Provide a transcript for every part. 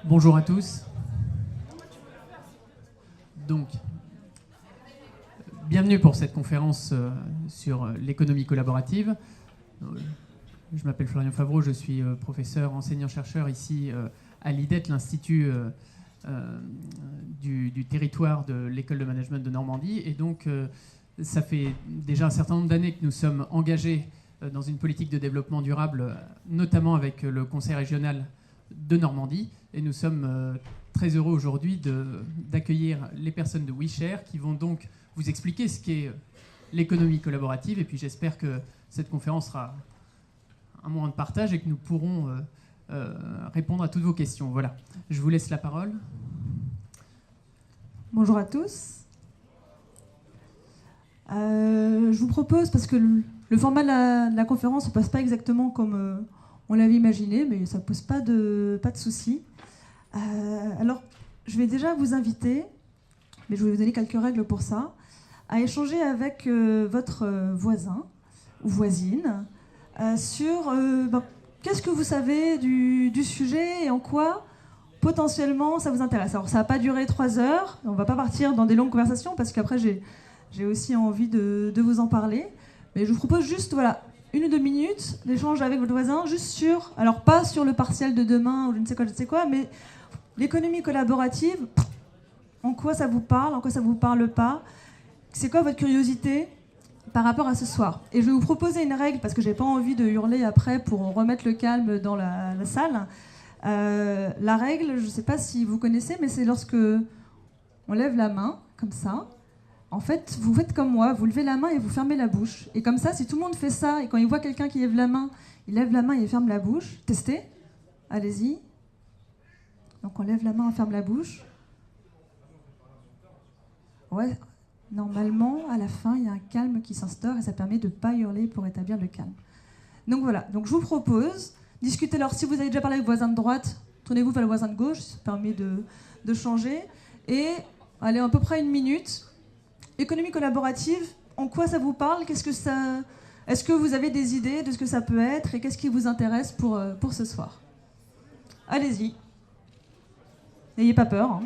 Bonjour à tous. Donc, bienvenue pour cette conférence sur l'économie collaborative. Je m'appelle Florian Favreau, je suis professeur, enseignant-chercheur ici à l'IDET, l'Institut du territoire de l'École de Management de Normandie. Et donc, ça fait déjà un certain nombre d'années que nous sommes engagés dans une politique de développement durable, notamment avec le Conseil régional de Normandie. Et nous sommes très heureux aujourd'hui d'accueillir les personnes de WeShare qui vont donc vous expliquer ce qu'est l'économie collaborative. Et puis j'espère que cette conférence sera un moment de partage et que nous pourrons répondre à toutes vos questions. Voilà, je vous laisse la parole. Bonjour à tous. Je vous propose, parce que le format de la conférence ne passe pas exactement comme on l'avait imaginé, mais ça ne pose pas de soucis. Alors, je vais déjà vous inviter, mais je vais vous donner quelques règles pour ça, à échanger avec votre voisin ou voisine sur qu'est-ce que vous savez du sujet et en quoi potentiellement ça vous intéresse. Alors, ça ne va pas durer 3 heures, on ne va pas partir dans des longues conversations parce qu'après j'ai aussi envie de vous en parler, mais je vous propose juste 1 ou 2 minutes d'échange avec votre voisin, juste sur, alors pas sur le partiel de demain ou je ne sais quoi, mais l'économie collaborative, en quoi ça vous parle, en quoi ça ne vous parle pas, c'est quoi votre curiosité par rapport à ce soir. Et je vais vous proposer une règle, parce que j'ai pas envie de hurler après pour remettre le calme dans la salle. La règle, je ne sais pas si vous connaissez, mais c'est lorsque on lève la main, comme ça. En fait, vous faites comme moi, vous levez la main et vous fermez la bouche. Et comme ça, si tout le monde fait ça, et quand il voit quelqu'un qui lève la main, il lève la main et il ferme la bouche. Testez. Allez-y. Donc on lève la main, on ferme la bouche. Ouais, normalement, à la fin, il y a un calme qui s'instaure et ça permet de ne pas hurler pour établir le calme. Donc voilà, donc je vous propose, discutez. Alors si vous avez déjà parlé avec le voisin de droite, tournez-vous vers le voisin de gauche, ça permet de changer. Et allez, à peu près 1 minute. Économie collaborative, en quoi ça vous parle? Est-ce que vous avez des idées de ce que ça peut être et qu'est-ce qui vous intéresse pour ce soir? Allez-y. N'ayez pas peur. Hein.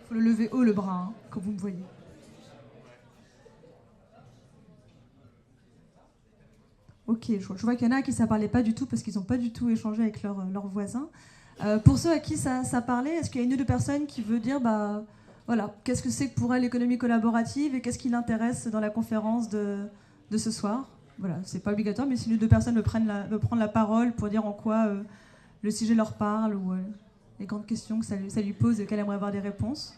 Il faut le lever haut le bras, hein, quand vous me voyez. Ok, je vois qu'il y en a à qui ça parlait pas du tout parce qu'ils n'ont pas du tout échangé avec leurs voisins. Pour ceux à qui ça parlait, est-ce qu'il y a 1 ou 2 personnes qui veut dire, voilà, qu'est-ce que c'est que pour elle l'économie collaborative et qu'est-ce qui l'intéresse dans la conférence de ce soir? Voilà, c'est pas obligatoire, mais si 1 ou 2 personnes veulent prendre la parole pour dire en quoi le sujet leur parle ou les grandes questions que ça lui pose et qu'elle aimerait avoir des réponses.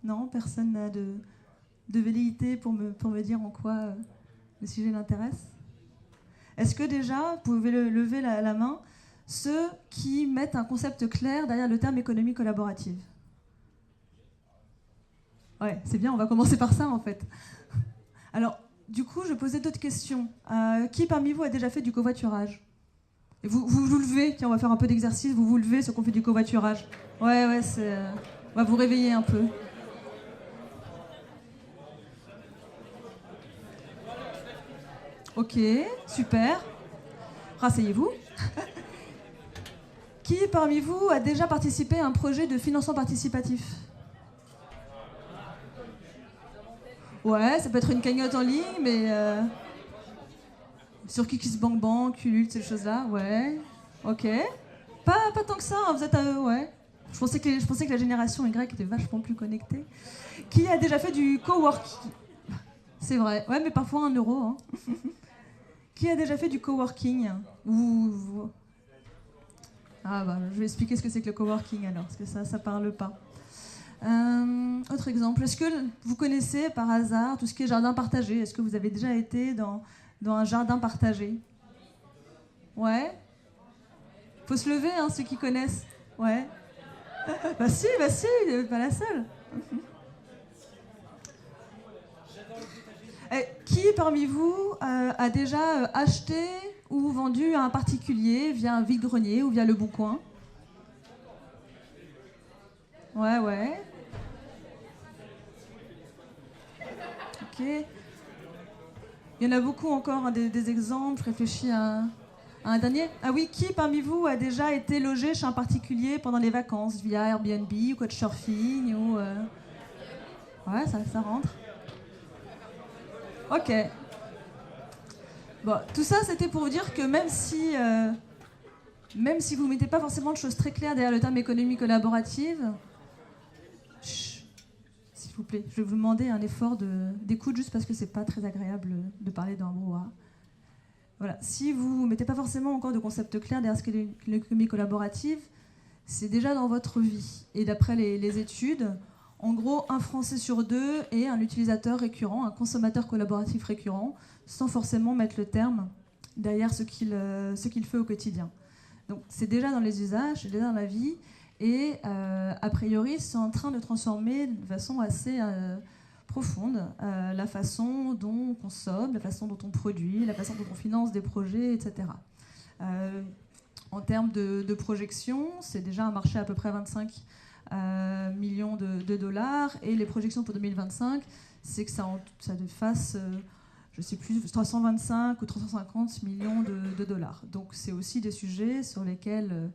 Non, personne n'a de velléité pour me dire en quoi le sujet l'intéresse. Est-ce que déjà, vous pouvez lever la main, ceux qui mettent un concept clair derrière le terme économie collaborative? Ouais, c'est bien, on va commencer par ça en fait. Alors, du coup, je posais d'autres questions. Qui parmi vous a déjà fait du covoiturage? Et vous levez, tiens, on va faire un peu d'exercice, vous levez ceux qui ont fait du covoiturage. Ouais, on va vous réveiller un peu. Ok, super. Rasseyez-vous. Qui parmi vous a déjà participé à un projet de financement participatif? Ouais, ça peut être une cagnotte en ligne, mais Sur KissBankBank, Ulule, ces choses-là, ouais. Ok. Pas tant que ça, hein, vous êtes... ouais. Je pensais que la génération Y était vachement plus connectée. Qui a déjà fait du coworking? C'est vrai. Ouais, mais parfois 1 euro. Hein. Qui a déjà fait du coworking? Ah bah, je vais expliquer ce que c'est que le coworking alors, parce que ça parle pas. Autre exemple, est-ce que vous connaissez par hasard tout ce qui est jardin partagé? Est-ce que vous avez déjà été dans un jardin partagé? Ouais. Faut se lever, hein, ceux qui connaissent. Ouais. Bah si, pas la seule. Qui parmi vous a déjà acheté ou vendu à un particulier via un vide-grenier ou via Le Bon Coin? Ouais. Ok. Il y en a beaucoup encore, hein, des exemples. Je réfléchis à un dernier. Ah oui, qui parmi vous a déjà été logé chez un particulier pendant les vacances via Airbnb ou Couchsurfing ou Ouais, ça rentre. Ok. Bon, tout ça, c'était pour vous dire que même si vous ne mettez pas forcément de choses très claires derrière le terme économie collaborative, s'il vous plaît, je vais vous demander un effort d'écoute juste parce que c'est pas très agréable de parler d'un brouhaha. Voilà. Si vous ne mettez pas forcément encore de concept clair derrière ce qu'est l'économie collaborative, c'est déjà dans votre vie. Et d'après les études, en gros, 1 Français sur 2 est un utilisateur récurrent, un consommateur collaboratif récurrent, sans forcément mettre le terme derrière ce qu'il fait au quotidien. Donc c'est déjà dans les usages, c'est déjà dans la vie, et a priori, c'est en train de transformer de façon assez profonde la façon dont on consomme, la façon dont on produit, la façon dont on finance des projets, etc. En termes de projection, c'est déjà un marché à peu près 25 millions de dollars, et les projections pour 2025, c'est que ça fasse, je ne sais plus, 325 ou 350 millions de dollars. Donc c'est aussi des sujets sur lesquels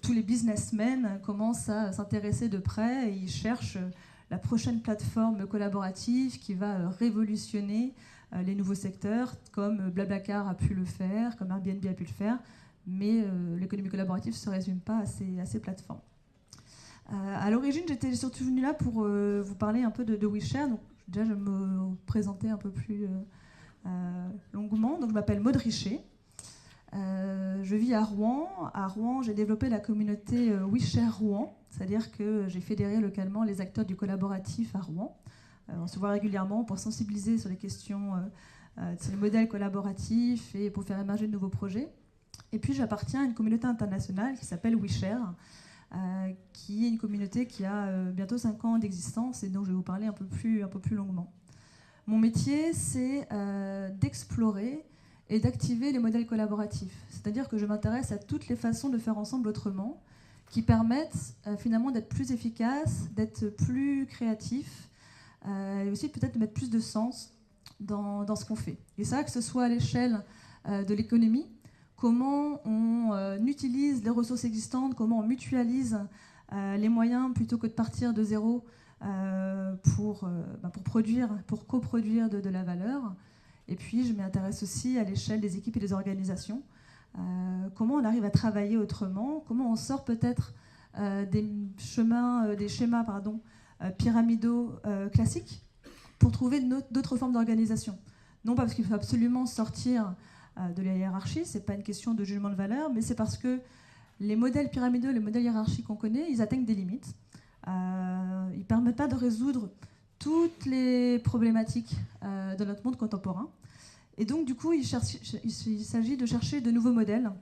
tous les businessmen commencent à s'intéresser de près, et ils cherchent la prochaine plateforme collaborative qui va révolutionner les nouveaux secteurs, comme Blablacar a pu le faire, comme Airbnb a pu le faire, mais l'économie collaborative ne se résume pas à ces plateformes. À l'origine, j'étais surtout venue là pour vous parler un peu de WeShare. Donc, déjà, je vais me présenter un peu plus longuement. Donc, je m'appelle Maud Richer. Je vis à Rouen. À Rouen, j'ai développé la communauté WeShare Rouen, c'est-à-dire que j'ai fédéré localement les acteurs du collaboratif à Rouen. On se voit régulièrement pour sensibiliser sur les questions, sur les modèles collaboratifs et pour faire émerger de nouveaux projets. Et puis, j'appartiens à une communauté internationale qui s'appelle WeShare, qui est une communauté qui a bientôt 5 ans d'existence et dont je vais vous parler un peu plus longuement. Mon métier, c'est d'explorer et d'activer les modèles collaboratifs. C'est-à-dire que je m'intéresse à toutes les façons de faire ensemble autrement qui permettent finalement d'être plus efficaces, d'être plus créatifs et aussi peut-être de mettre plus de sens dans ce qu'on fait. Et ça, que ce soit à l'échelle de l'économie, comment on utilise les ressources existantes, comment on mutualise les moyens plutôt que de partir de zéro pour coproduire de la valeur. Et puis, je m'intéresse aussi à l'échelle des équipes et des organisations. Comment on arrive à travailler autrement, comment on sort peut-être des schémas pyramidaux classiques pour trouver d'autres formes d'organisation. Non pas parce qu'il faut absolument sortir de la hiérarchie, c'est pas une question de jugement de valeur, mais c'est parce que les modèles pyramidaux, les modèles hiérarchiques qu'on connaît, ils atteignent des limites. Ils ne permettent pas de résoudre toutes les problématiques de notre monde contemporain. Et donc, du coup, il s'agit de chercher de nouveaux modèles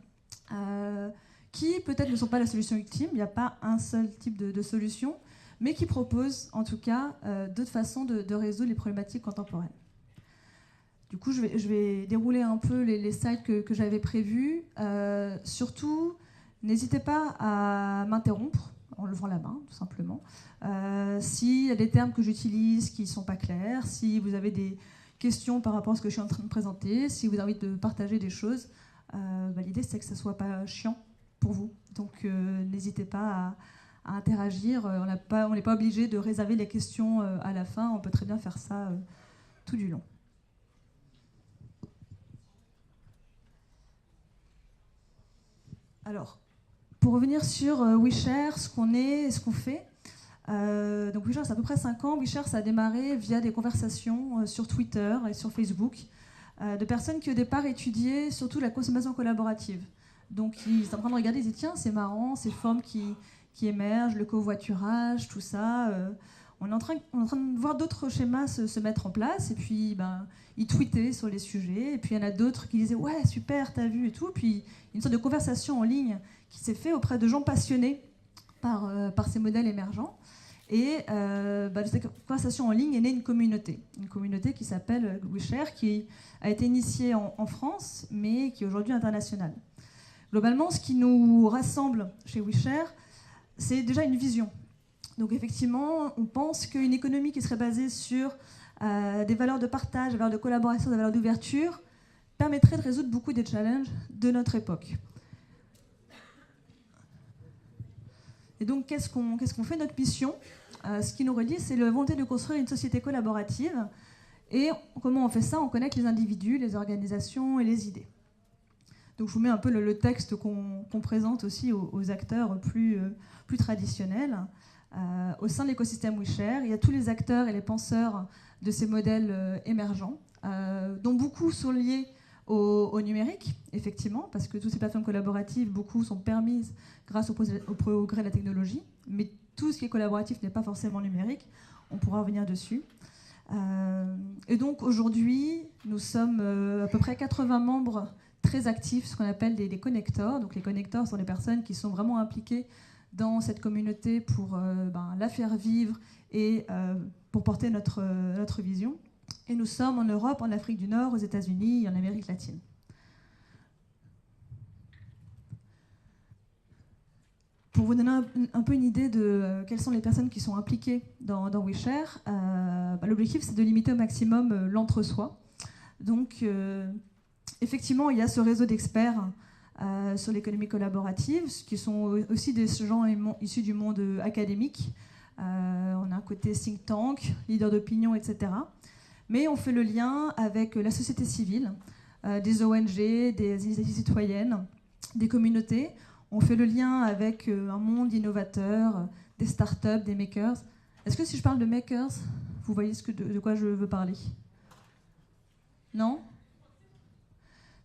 qui, peut-être, ne sont pas la solution ultime. Il n'y a pas un seul type de solution, mais qui proposent, en tout cas, d'autres façons de résoudre les problématiques contemporaines. Du coup, je vais dérouler un peu les slides que j'avais prévus. Surtout, n'hésitez pas à m'interrompre en levant la main, tout simplement. S'il y a des termes que j'utilise qui ne sont pas clairs, si vous avez des questions par rapport à ce que je suis en train de présenter, si vous avez envie de partager des choses, l'idée c'est que ça ne soit pas chiant pour vous. Donc n'hésitez pas à interagir. On n'est pas obligé de réserver les questions à la fin, on peut très bien faire ça tout du long. Alors, pour revenir sur WeShare, ce qu'on est et ce qu'on fait. Donc WeShare, c'est à peu près 5 ans. WeShare, ça a démarré via des conversations sur Twitter et sur Facebook de personnes qui au départ étudiaient surtout la consommation collaborative. Donc ils étaient en train de regarder, ils disaient tiens, c'est marrant, ces formes qui émergent, le covoiturage, tout ça. On est en train de voir d'autres schémas se mettre en place, et puis ils tweetaient sur les sujets, et puis il y en a d'autres qui disaient ouais, super, t'as vu et tout. Puis une sorte de conversation en ligne qui s'est faite auprès de gens passionnés par ces modèles émergents. Et de cette conversation en ligne est née une communauté qui s'appelle WeShare, qui a été initiée en France, mais qui est aujourd'hui internationale. Globalement, ce qui nous rassemble chez WeShare, c'est déjà une vision. Donc effectivement, on pense qu'une économie qui serait basée sur des valeurs de partage, des valeurs de collaboration, des valeurs d'ouverture, permettrait de résoudre beaucoup des challenges de notre époque. Et donc, qu'est-ce qu'on fait? Notre mission, ce qui nous relie, c'est la volonté de construire une société collaborative. Et comment on fait ça? On connecte les individus, les organisations et les idées. Donc, je vous mets un peu le texte qu'on présente aussi aux acteurs plus traditionnels. Au sein de l'écosystème WeShare, il y a tous les acteurs et les penseurs de ces modèles émergents, dont beaucoup sont liés au numérique, effectivement, parce que toutes ces plateformes collaboratives, beaucoup sont permises grâce au progrès de la technologie, mais tout ce qui est collaboratif n'est pas forcément numérique, on pourra revenir dessus. Et donc aujourd'hui, nous sommes à peu près 80 membres très actifs, ce qu'on appelle des connectors. Donc les connectors sont des personnes qui sont vraiment impliquées dans cette communauté pour la faire vivre et pour porter notre vision. Et nous sommes en Europe, en Afrique du Nord, aux États-Unis et en Amérique latine. Pour vous donner un peu une idée de quelles sont les personnes qui sont impliquées dans WeShare, l'objectif c'est de limiter au maximum l'entre-soi. Donc effectivement, il y a ce réseau d'experts sur l'économie collaborative, qui sont aussi des gens issus du monde académique. On a un côté think tank, leader d'opinion, etc. Mais on fait le lien avec la société civile, des ONG, des initiatives citoyennes, des communautés. On fait le lien avec un monde innovateur, des startups, des makers. Est-ce que si je parle de makers, vous voyez de quoi je veux parler? Non?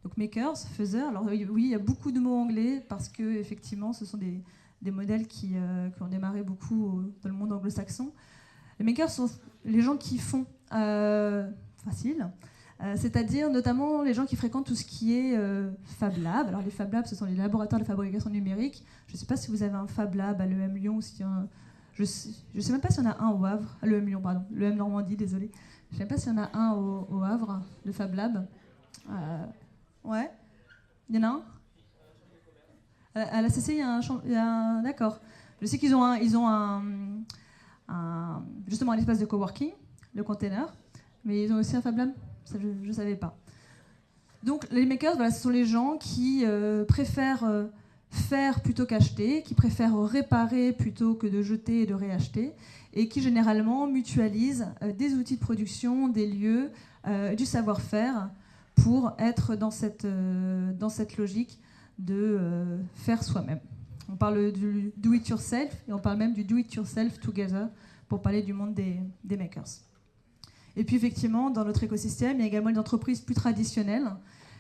Donc makers, faiseurs. Alors oui, il y a beaucoup de mots anglais parce que effectivement, ce sont des modèles qui ont démarré beaucoup dans le monde anglo-saxon. Les makers sont les gens qui font facile, c'est-à-dire notamment les gens qui fréquentent tout ce qui est Fab Lab. Alors les Fab Labs, ce sont les laboratoires de fabrication numérique. Je ne sais pas si vous avez un Fab Lab à l'EM Lyon, je ne sais même pas s'il y en a un au Havre, à l'EM Lyon, pardon, l'EM Normandie, désolé. Je ne sais même pas s'il y en a un au Havre, de Fab Lab. Ouais, il y en a un. À la CC, il y a un d'accord. Je sais qu'ils ont justement un espace de coworking, le container, mais ils ont aussi un Fab Lab, ça je ne savais pas. Donc les makers, voilà, ce sont les gens qui préfèrent faire plutôt qu'acheter, qui préfèrent réparer plutôt que de jeter et de réacheter, et qui généralement mutualisent des outils de production, des lieux, du savoir-faire, pour être dans cette logique de faire soi-même. On parle du do-it-yourself et on parle même du do-it-yourself together pour parler du monde des makers. Et puis effectivement, dans notre écosystème, il y a également des entreprises plus traditionnelles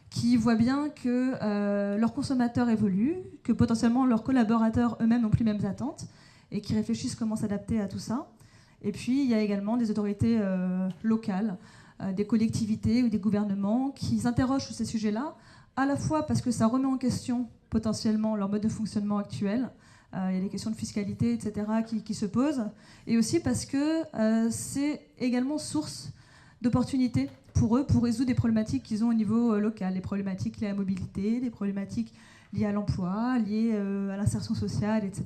qui voient bien que leurs consommateurs évoluent, que potentiellement leurs collaborateurs eux-mêmes n'ont plus les mêmes attentes et qui réfléchissent comment s'adapter à tout ça. Et puis il y a également des autorités locales, des collectivités ou des gouvernements qui s'interrogent sur ces sujets-là, à la fois parce que ça remet en question potentiellement leur mode de fonctionnement actuel, il y a des questions de fiscalité, etc., qui se posent, et aussi parce que c'est également source d'opportunités pour eux pour résoudre des problématiques qu'ils ont au niveau local, des problématiques liées à la mobilité, des problématiques liées à l'emploi, liées à l'insertion sociale, etc.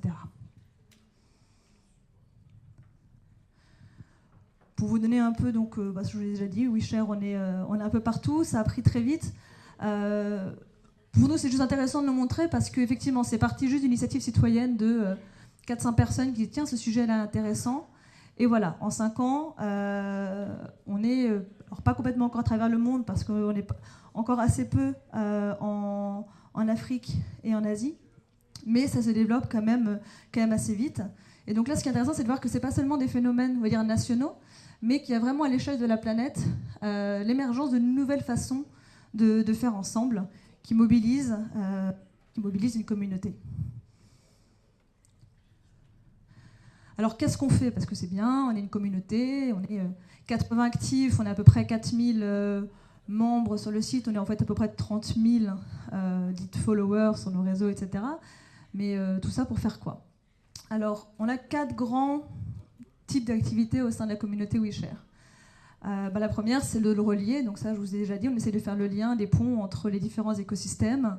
Pour vous donner un peu, donc, ce que je vous ai déjà dit, WeShare, on est un peu partout, ça a pris très vite. Pour nous, c'est juste intéressant de le montrer parce qu'effectivement, c'est parti juste d'une initiative citoyenne de 400 personnes qui disent tiens, ce sujet-là est intéressant. Et voilà, en 5 ans, on est, alors pas complètement encore à travers le monde parce qu'on est encore assez peu en Afrique et en Asie, mais ça se développe quand même assez vite. Et donc là, ce qui est intéressant, c'est de voir que ce n'est pas seulement des phénomènes, on va dire, nationaux, mais qu'il y a vraiment à l'échelle de la planète l'émergence de nouvelles façons de faire ensemble qui mobilisent une communauté. Alors qu'est-ce qu'on fait? Parce que c'est bien, on est une communauté, on est 80 actifs, on est à peu près 4000 membres sur le site, on est en fait à peu près 30 000 dites followers sur nos réseaux, etc. Mais tout ça pour faire quoi? Alors, on a 4 grands types d'activités au sein de la communauté WeShare. La première, c'est de le relier. Donc ça, je vous ai déjà dit, on essaie de faire le lien, des ponts entre les différents écosystèmes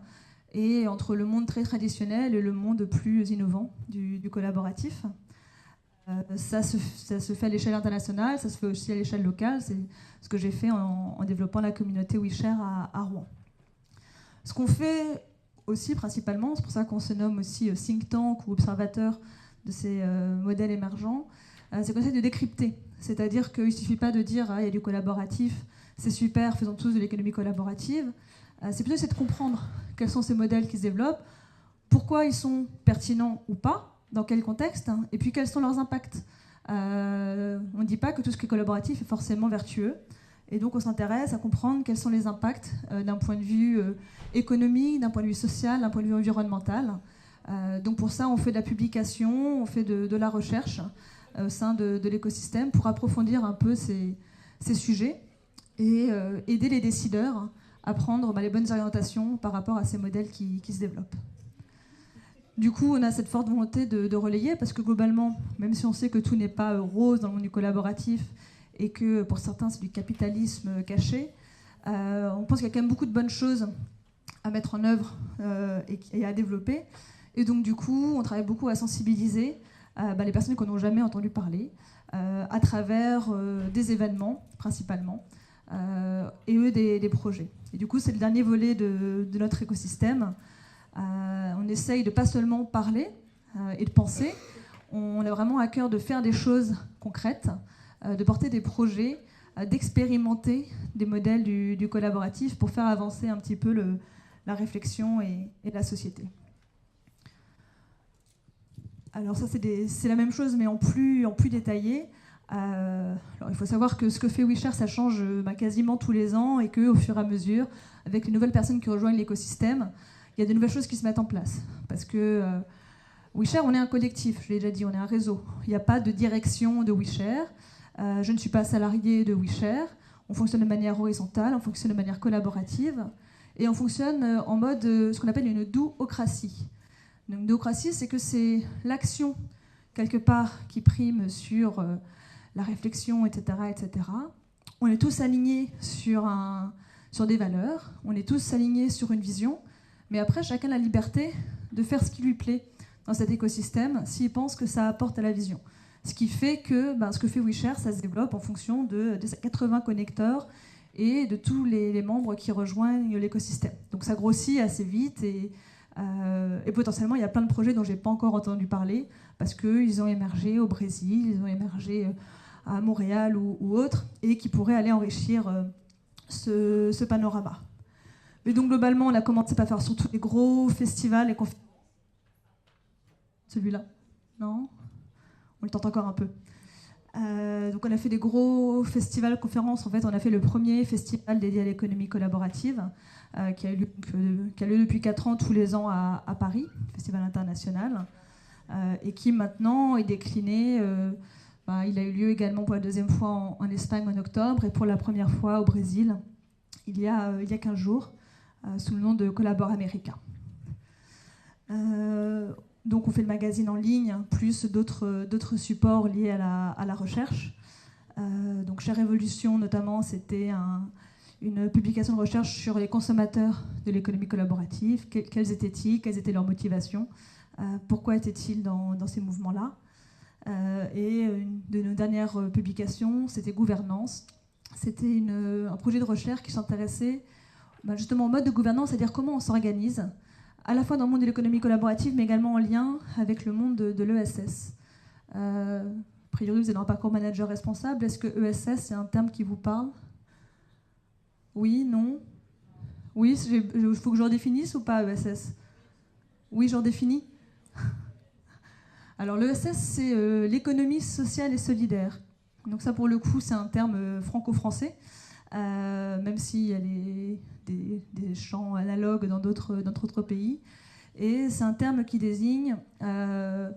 et entre le monde très traditionnel et le monde plus innovant du collaboratif. Ça se fait à l'échelle internationale, ça se fait aussi à l'échelle locale. C'est ce que j'ai fait en développant la communauté WeShare à Rouen. Ce qu'on fait aussi principalement, c'est pour ça qu'on se nomme aussi think tank ou observateur de ces modèles émergents, c'est qu'on essaie de décrypter. C'est-à-dire qu'il ne suffit pas de dire il y a du collaboratif, c'est super, faisons tous de l'économie collaborative. C'est plutôt de comprendre quels sont ces modèles qui se développent, pourquoi ils sont pertinents ou pas, dans quel contexte, et puis quels sont leurs impacts. On ne dit pas que tout ce qui est collaboratif est forcément vertueux. Et donc on s'intéresse à comprendre quels sont les impacts d'un point de vue économique, d'un point de vue social, d'un point de vue environnemental. Donc pour ça, on fait de la publication, on fait de la recherche au sein de l'écosystème pour approfondir un peu ces sujets et aider les décideurs à prendre les bonnes orientations par rapport à ces modèles qui se développent. Du coup, on a cette forte volonté de relayer parce que globalement, même si on sait que tout n'est pas rose dans le monde du collaboratif et que pour certains c'est du capitalisme caché, on pense qu'il y a quand même beaucoup de bonnes choses à mettre en œuvre et à développer. Et donc du coup, on travaille beaucoup à sensibiliser les personnes qui n'ont jamais entendu parler à travers des événements principalement et eux des projets. Et du coup, c'est le dernier volet de notre écosystème. On essaye de pas seulement parler et de penser, on a vraiment à cœur de faire des choses concrètes, de porter des projets, d'expérimenter des modèles du collaboratif pour faire avancer un petit peu la réflexion et la société. Alors ça c'est la même chose mais en plus détaillé. Alors, il faut savoir que ce que fait WeShare, ça change quasiment tous les ans et qu'au fur et à mesure, avec les nouvelles personnes qui rejoignent l'écosystème, il y a de nouvelles choses qui se mettent en place. Parce que WeShare, on est un collectif, je l'ai déjà dit, on est un réseau. Il n'y a pas de direction de WeShare. Je ne suis pas salarié de WeShare. On fonctionne de manière horizontale, on fonctionne de manière collaborative. Et on fonctionne en mode ce qu'on appelle une doocratie. Donc, une doocratie, c'est que c'est l'action, quelque part, qui prime sur la réflexion, etc., etc. On est tous alignés sur des valeurs, on est tous alignés sur une vision. Mais après, chacun a la liberté de faire ce qui lui plaît dans cet écosystème s'il pense que ça apporte à la vision. Ce qui fait que ce que fait WeShare, ça se développe en fonction de ces 80 connecteurs et de tous les membres qui rejoignent l'écosystème. Donc ça grossit assez vite et potentiellement, il y a plein de projets dont je n'ai pas encore entendu parler parce qu'ils ont émergé au Brésil, ils ont émergé à Montréal ou autres et qui pourraient aller enrichir ce panorama. Mais donc globalement, on a commencé par faire surtout des gros festivals et conférences. Celui-là? Non? On le tente encore un peu. Donc on a fait des gros festivals conférences. En fait, on a fait le premier festival dédié à l'économie collaborative qui a lieu depuis 4 ans tous les ans à Paris, festival international, et qui maintenant est décliné. Il a eu lieu également pour la deuxième fois en Espagne en octobre et pour la première fois au Brésil il y a 15 jours. Sous le nom de Collabore America. Donc on fait le magazine en ligne, plus d'autres supports liés à la recherche. Donc Share Evolution notamment, c'était une publication de recherche sur les consommateurs de l'économie collaborative, quels étaient-ils, quelles étaient leurs motivations, pourquoi étaient-ils dans ces mouvements-là. Et une de nos dernières publications, c'était Gouvernance. C'était un projet de recherche qui s'intéressait justement au mode de gouvernance, c'est-à-dire comment on s'organise, à la fois dans le monde de l'économie collaborative, mais également en lien avec le monde de l'ESS. A priori, vous êtes dans un parcours manager responsable. Est-ce que ESS, c'est un terme qui vous parle? Oui, non? Oui, il faut que je redéfinisse ou pas ESS? Oui, je redéfinis. Alors l'ESS, c'est l'économie sociale et solidaire. Donc ça, pour le coup, c'est un terme franco-français, même s'il y a des champs analogues dans d'autres pays. Et c'est un terme qui désigne un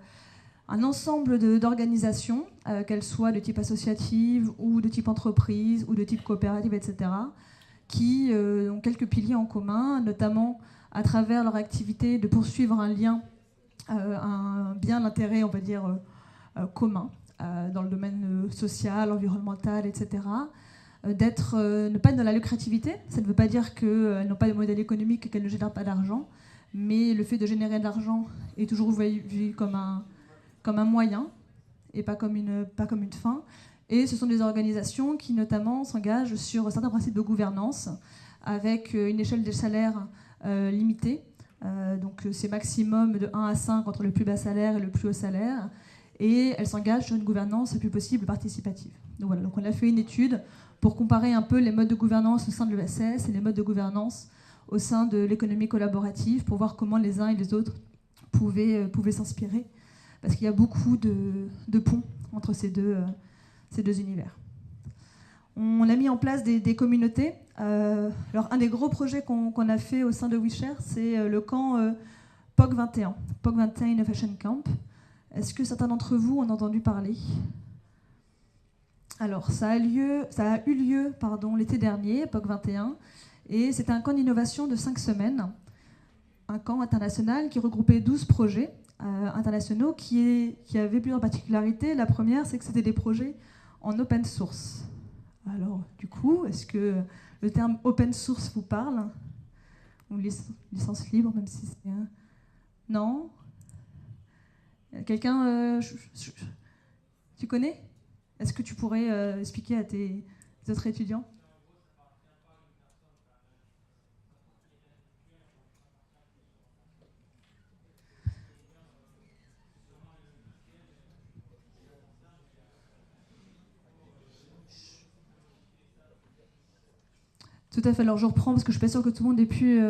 ensemble d'organisations, qu'elles soient de type associative ou de type entreprise ou de type coopérative, etc., qui ont quelques piliers en commun, notamment à travers leur activité de poursuivre un lien, un bien d'intérêt, on va dire, commun, dans le domaine social, environnemental, etc., ne pas être dans la lucrativité. Ça ne veut pas dire qu'elles n'ont pas de modèle économique et qu'elles ne génèrent pas d'argent, mais le fait de générer de l'argent est toujours vu comme un moyen et pas comme une fin. Et ce sont des organisations qui notamment s'engagent sur certains principes de gouvernance avec une échelle des salaires limitée. Donc c'est maximum de 1 à 5 entre le plus bas salaire et le plus haut salaire. Et elles s'engagent sur une gouvernance le plus possible participative. Donc voilà, donc on a fait une étude pour comparer un peu les modes de gouvernance au sein de l'ESS et les modes de gouvernance au sein de l'économie collaborative pour voir comment les uns et les autres pouvaient s'inspirer. Parce qu'il y a beaucoup de ponts entre ces deux univers. On a mis en place des communautés. Alors, un des gros projets qu'on a fait au sein de WeShare, c'est le camp POC 21, POC 21 Innovation Camp. Est-ce que certains d'entre vous en ont entendu parler ? Alors, ça a eu lieu l'été dernier, POC 21, et c'était un camp d'innovation de 5 semaines, un camp international qui regroupait 12 projets internationaux qui avaient plusieurs particularités. La première, c'est que c'était des projets en open source. Alors, du coup, est-ce que le terme open source vous parle ? Ou licence libre, même si c'est... Non ? Quelqu'un... tu connais ? Est-ce que tu pourrais expliquer à tes autres étudiants ? Tout à fait. Alors je reprends parce que je suis pas sûre que tout le monde ait pu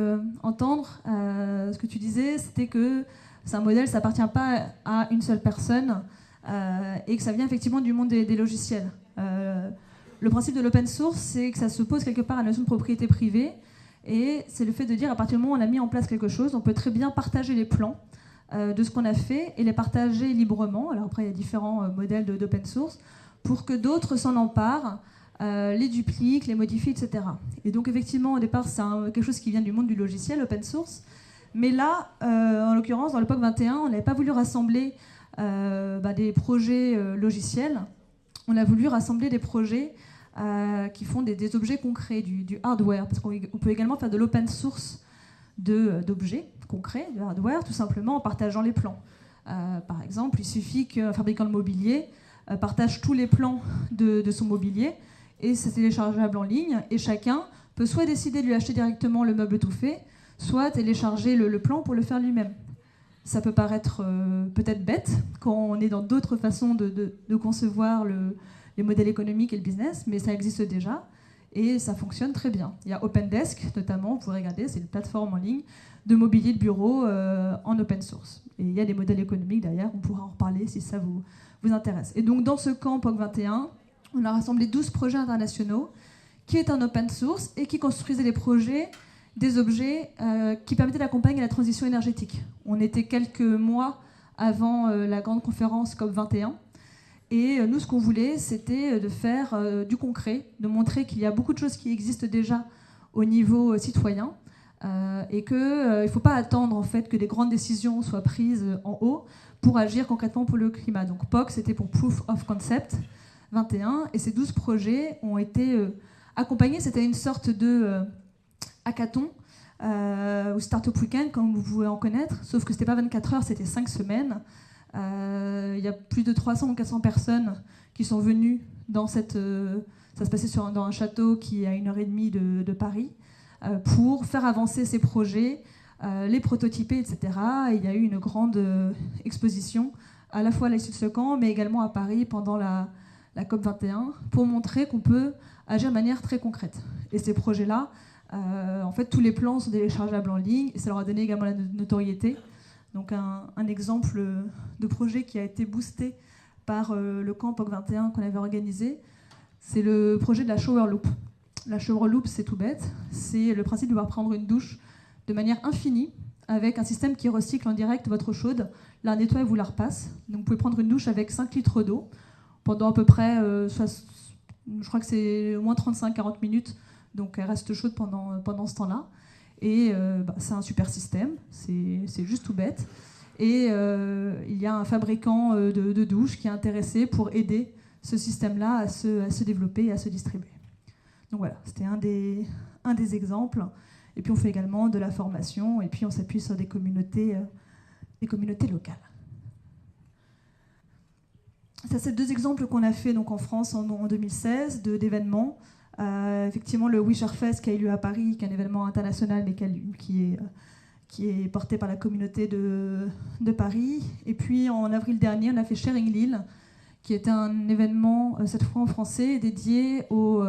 entendre. Ce que tu disais, c'était que c'est un modèle, ça appartient pas à une seule personne et que ça vient effectivement du monde des logiciels. Le principe de l'open source, c'est que ça se pose quelque part à la notion de propriété privée et c'est le fait de dire à partir du moment où on a mis en place quelque chose, on peut très bien partager les plans de ce qu'on a fait et les partager librement. Alors après, il y a différents modèles d'open source pour que d'autres s'en emparent. Les dupliquent, les modifient, etc. Et donc effectivement, au départ, c'est quelque chose qui vient du monde du logiciel, open source. Mais là, en l'occurrence, dans le POC 21, on n'avait pas voulu rassembler des projets logiciels. On a voulu rassembler des projets qui font des objets concrets, du hardware. Parce qu'on peut également faire de l'open source d'objets concrets, de hardware, tout simplement en partageant les plans. Par exemple, il suffit qu'un fabricant de mobilier partage tous les plans de son mobilier, et c'est téléchargeable en ligne, et chacun peut soit décider de lui acheter directement le meuble tout fait, soit télécharger le plan pour le faire lui-même. Ça peut paraître peut-être bête quand on est dans d'autres façons de concevoir les modèles économiques et le business, mais ça existe déjà, et ça fonctionne très bien. Il y a Opendesk, notamment, vous pouvez regarder, c'est une plateforme en ligne de mobilier de bureau en open source. Et il y a des modèles économiques derrière, on pourra en reparler si ça vous intéresse. Et donc dans ce camp POC 21, on a rassemblé 12 projets internationaux qui est un open source et qui construisaient des objets qui permettaient d'accompagner la transition énergétique. On était quelques mois avant la grande conférence COP21 et nous ce qu'on voulait c'était de faire du concret, de montrer qu'il y a beaucoup de choses qui existent déjà au niveau citoyen et qu'il ne faut pas attendre en fait que des grandes décisions soient prises en haut pour agir concrètement pour le climat. Donc POC, c'était pour Proof of Concept 21, et ces 12 projets ont été accompagnés. C'était une sorte de hackathon ou Startup Weekend, comme vous pouvez en connaître, sauf que c'était pas 24 heures, c'était 5 semaines. Il y a plus de 300 ou 400 personnes qui sont venues dans ça se passait dans un château qui est à 1h30 de Paris, pour faire avancer ces projets, les prototyper, etc. Et il y a eu une grande exposition, à la fois à l'issue de ce camp, mais également à Paris pendant la COP21, pour montrer qu'on peut agir de manière très concrète. Et ces projets-là, en fait, tous les plans sont téléchargeables en ligne, et ça leur a donné également la notoriété. Donc un exemple de projet qui a été boosté par le camp POC 21 qu'on avait organisé, c'est le projet de la shower loop. La shower loop, c'est tout bête, c'est le principe de pouvoir prendre une douche de manière infinie avec un système qui recycle en direct votre eau chaude, la nettoie et vous la repasse. Donc vous pouvez prendre une douche avec 5 litres d'eau pendant à peu près, je crois que c'est au moins 35-40 minutes, donc elle reste chaude pendant ce temps-là. Et c'est un super système, c'est juste tout bête. Et il y a un fabricant de douches qui est intéressé pour aider ce système-là à se développer et à se distribuer. Donc voilà, c'était un des exemples. Et puis on fait également de la formation, et puis on s'appuie sur des communautés locales. Ça, c'est 2 exemples qu'on a fait donc, en France en 2016 d'événements. Effectivement, le WishEarthFest qui a eu lieu à Paris, qui est un événement international, mais qui est porté par la communauté de Paris. Et puis en avril dernier, on a fait Sharing Lille, qui était un événement, cette fois en français, dédié aux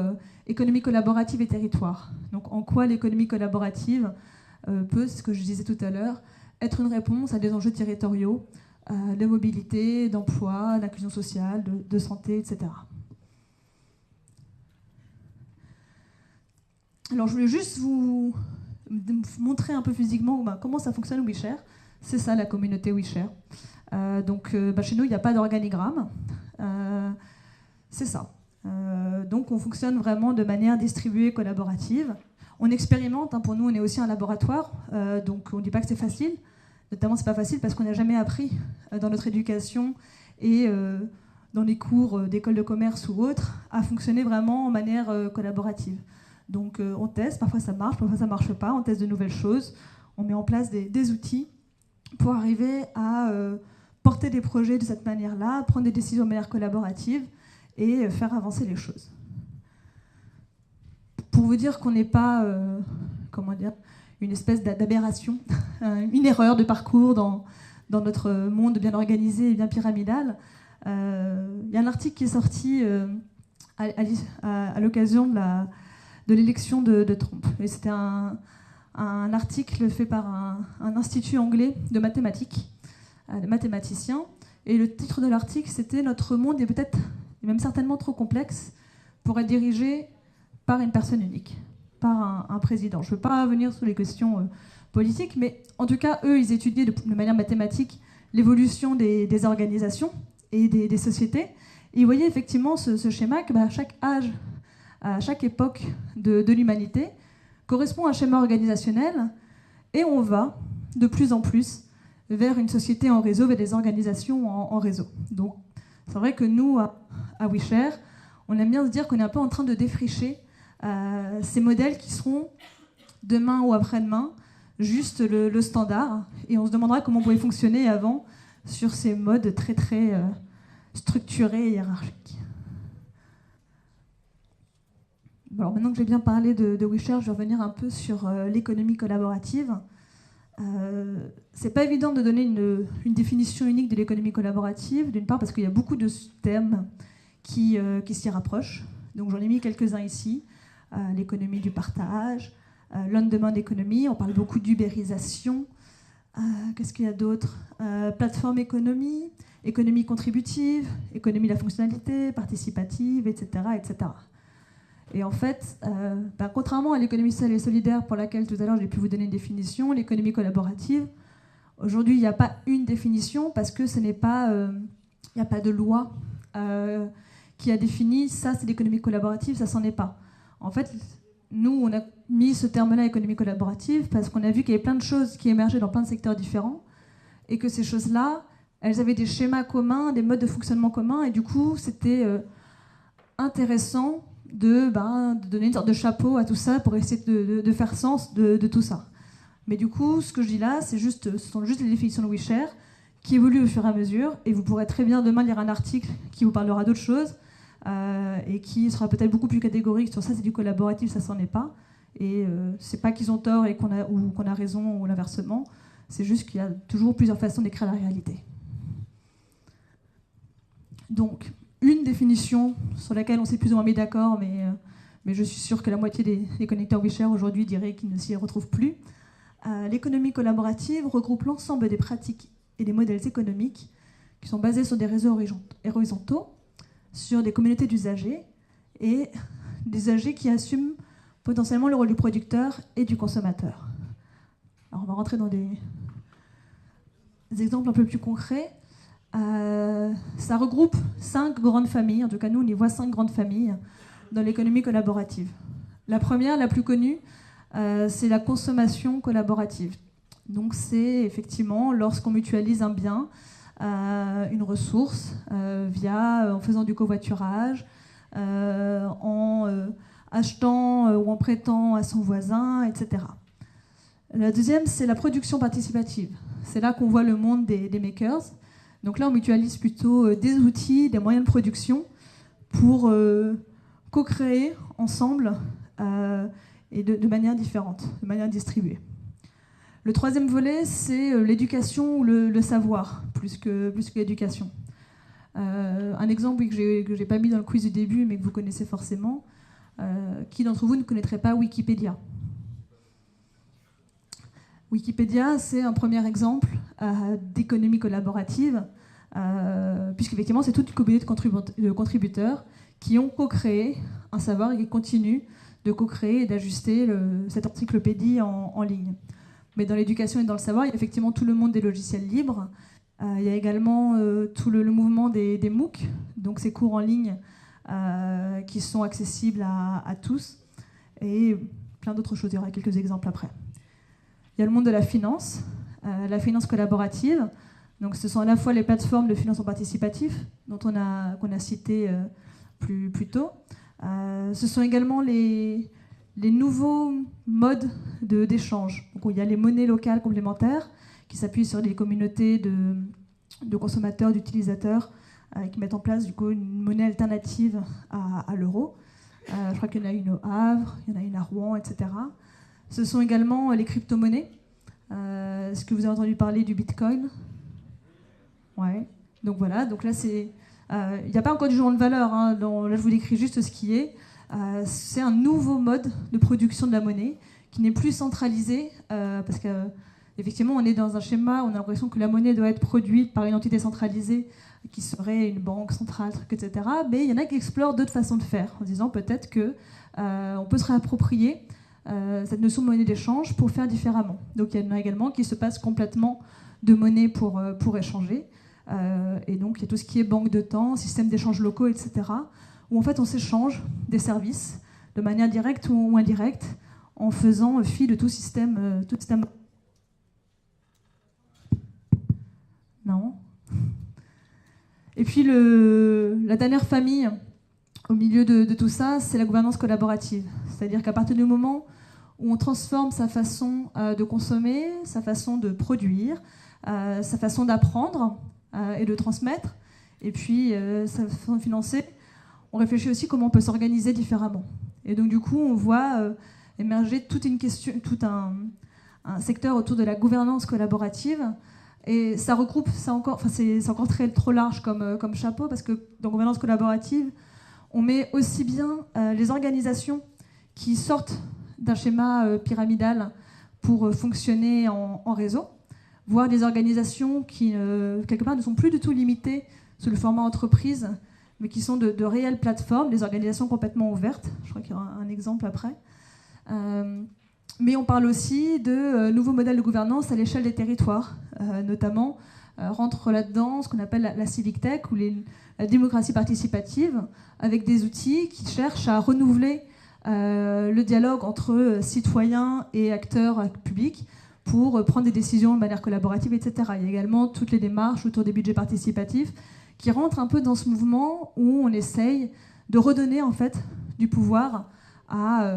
économies collaboratives et territoires. Donc en quoi l'économie collaborative peut, c'est ce que je disais tout à l'heure, être une réponse à des enjeux territoriaux, de mobilité, d'emploi, d'inclusion sociale, de santé, etc. Alors je voulais juste vous montrer un peu physiquement comment ça fonctionne WeShare. C'est ça la communauté WeShare. Chez nous, il n'y a pas d'organigramme. C'est ça. Donc on fonctionne vraiment de manière distribuée, collaborative. On expérimente, pour nous on est aussi un laboratoire, donc on ne dit pas que c'est facile. Notamment c'est pas facile parce qu'on n'a jamais appris dans notre éducation et dans les cours d'école de commerce ou autres à fonctionner vraiment en manière collaborative. Donc on teste, parfois ça marche pas, on teste de nouvelles choses, on met en place des outils pour arriver à porter des projets de cette manière-là, prendre des décisions de manière collaborative et faire avancer les choses. Pour vous dire qu'on n'est pas, une espèce d'aberration, une erreur de parcours dans notre monde bien organisé et bien pyramidal, il y a un article qui est sorti à l'occasion de l'élection de Trump. Et c'était un article fait par un institut anglais de mathématiques, de mathématiciens. Et le titre de l'article, c'était « Notre monde est peut-être, et même certainement trop complexe pour être dirigé par une personne unique, par un président ». Je ne veux pas venir sur les questions politiques, mais en tout cas, eux, ils étudiaient de manière mathématique l'évolution des organisations et des sociétés. Et ils voyaient effectivement ce schéma que à chaque âge, à chaque époque de l'humanité, correspond à un schéma organisationnel, et on va de plus en plus vers une société en réseau, vers des organisations en réseau. Donc c'est vrai que nous, à WeShare, on aime bien se dire qu'on est un peu en train de défricher ces modèles qui seront demain ou après-demain juste le standard, et on se demandera comment on pouvait fonctionner avant sur ces modes très très structurés et hiérarchiques. Alors maintenant que j'ai bien parlé de WeShare, je vais revenir un peu sur l'économie collaborative. C'est pas évident de donner une définition unique de l'économie collaborative, d'une part parce qu'il y a beaucoup de thèmes qui s'y rapprochent. Donc j'en ai mis quelques-uns ici. L'économie du partage, l'on-demand économie, on parle beaucoup d'ubérisation. Qu'est-ce qu'il y a d'autre? Plateforme économie, économie contributive, économie de la fonctionnalité, participative, etc. etc. Et en fait, contrairement à l'économie sociale et solidaire pour laquelle tout à l'heure j'ai pu vous donner une définition, l'économie collaborative, aujourd'hui il n'y a pas une définition parce que ce n'est pas, il n'y a pas de loi qui a défini ça c'est l'économie collaborative, ça s'en est pas. En fait, nous on a mis ce terme-là économie collaborative parce qu'on a vu qu'il y avait plein de choses qui émergeaient dans plein de secteurs différents et que ces choses-là, elles avaient des schémas communs, des modes de fonctionnement communs, et du coup c'était intéressant de donner une sorte de chapeau à tout ça pour essayer de faire sens de tout ça. Mais du coup, ce que je dis là, ce sont juste les définitions de WeShare qui évoluent au fur et à mesure, et vous pourrez très bien demain lire un article qui vous parlera d'autres choses et qui sera peut-être beaucoup plus catégorique sur ça, c'est du collaboratif, ça s'en est pas. Et c'est pas qu'ils ont tort et qu'on a raison ou l'inversement, c'est juste qu'il y a toujours plusieurs façons d'écrire la réalité. Donc, une définition sur laquelle on s'est plus ou moins mis d'accord, mais je suis sûre que la moitié des connecteurs WeShare aujourd'hui diraient qu'ils ne s'y retrouvent plus. L'économie collaborative regroupe l'ensemble des pratiques et des modèles économiques qui sont basés sur des réseaux horizontaux, sur des communautés d'usagers et des usagers qui assument potentiellement le rôle du producteur et du consommateur. Alors on va rentrer dans des exemples un peu plus concrets. Ça regroupe 5 grandes familles, en tout cas nous on y voit 5 grandes familles dans l'économie collaborative. La première, la plus connue, c'est la consommation collaborative. Donc c'est effectivement lorsqu'on mutualise un bien, une ressource, en faisant du covoiturage, en achetant ou en prêtant à son voisin, etc. La deuxième, c'est la production participative. C'est là qu'on voit le monde des makers. Donc là, on mutualise plutôt des outils, des moyens de production pour co-créer ensemble et de manière différente, de manière distribuée. Le troisième volet, c'est l'éducation ou le savoir, plus que l'éducation. Un exemple que je n'ai pas mis dans le quiz du début, mais que vous connaissez forcément. Qui d'entre vous ne connaîtrait pas Wikipédia ? Wikipédia, c'est un premier exemple d'économie collaborative, puisqu'effectivement, c'est toute une communauté de contributeurs qui ont co-créé un savoir et qui continuent de co-créer et d'ajuster cette encyclopédie en ligne. Mais dans l'éducation et dans le savoir, il y a effectivement tout le monde des logiciels libres. Il y a également tout le mouvement des MOOC, donc ces cours en ligne qui sont accessibles à tous, et plein d'autres choses. Il y aura quelques exemples après. Il y a le monde de la finance collaborative. Donc, ce sont à la fois les plateformes de financement participatif qu'on a cité plus tôt. Ce sont également les nouveaux modes d'échange. Donc, il y a les monnaies locales complémentaires qui s'appuient sur des communautés de consommateurs, d'utilisateurs qui mettent en place du coup, une monnaie alternative à l'euro. Je crois qu'il y en a une au Havre, il y en a une à Rouen, etc. Ce sont également les crypto-monnaies. Est-ce que vous avez entendu parler du Bitcoin ? Ouais. Donc voilà, donc là, il n'y a pas encore du jugement de valeur. Là, je vous décris juste ce qui est. C'est un nouveau mode de production de la monnaie qui n'est plus centralisé parce qu'effectivement, on est dans un schéma où on a l'impression que la monnaie doit être produite par une entité centralisée qui serait une banque centrale, etc. Mais il y en a qui explorent d'autres façons de faire en disant peut-être qu'on peut se réapproprier cette notion de monnaie d'échange pour faire différemment. Donc il y en a également qui se passent complètement de monnaie pour échanger. Et donc il y a tout ce qui est banque de temps, système d'échange locaux, etc. où en fait on s'échange des services de manière directe ou indirecte en faisant fi de tout système. Non. Et puis la dernière famille au milieu de tout ça, c'est la gouvernance collaborative. C'est-à-dire qu'à partir du moment où on transforme sa façon de consommer, sa façon de produire, sa façon d'apprendre et de transmettre, et puis sa façon de financer, on réfléchit aussi comment on peut s'organiser différemment. Et donc du coup, on voit émerger tout un secteur autour de la gouvernance collaborative. Et ça regroupe, c'est encore trop large comme chapeau, parce que dans gouvernance collaborative, on met aussi bien les organisations qui sortent d'un schéma pyramidal pour fonctionner en réseau, voire des organisations qui, quelque part, ne sont plus du tout limitées sous le format entreprise, mais qui sont de réelles plateformes, des organisations complètement ouvertes. Je crois qu'il y aura un exemple après. Mais on parle aussi de nouveaux modèles de gouvernance à l'échelle des territoires, notamment rentre là-dedans ce qu'on appelle la civic tech ou la démocratie participative, avec des outils qui cherchent à renouveler le dialogue entre citoyens et acteurs publics pour prendre des décisions de manière collaborative, etc. Il y a également toutes les démarches autour des budgets participatifs qui rentrent un peu dans ce mouvement où on essaye de redonner en fait du pouvoir à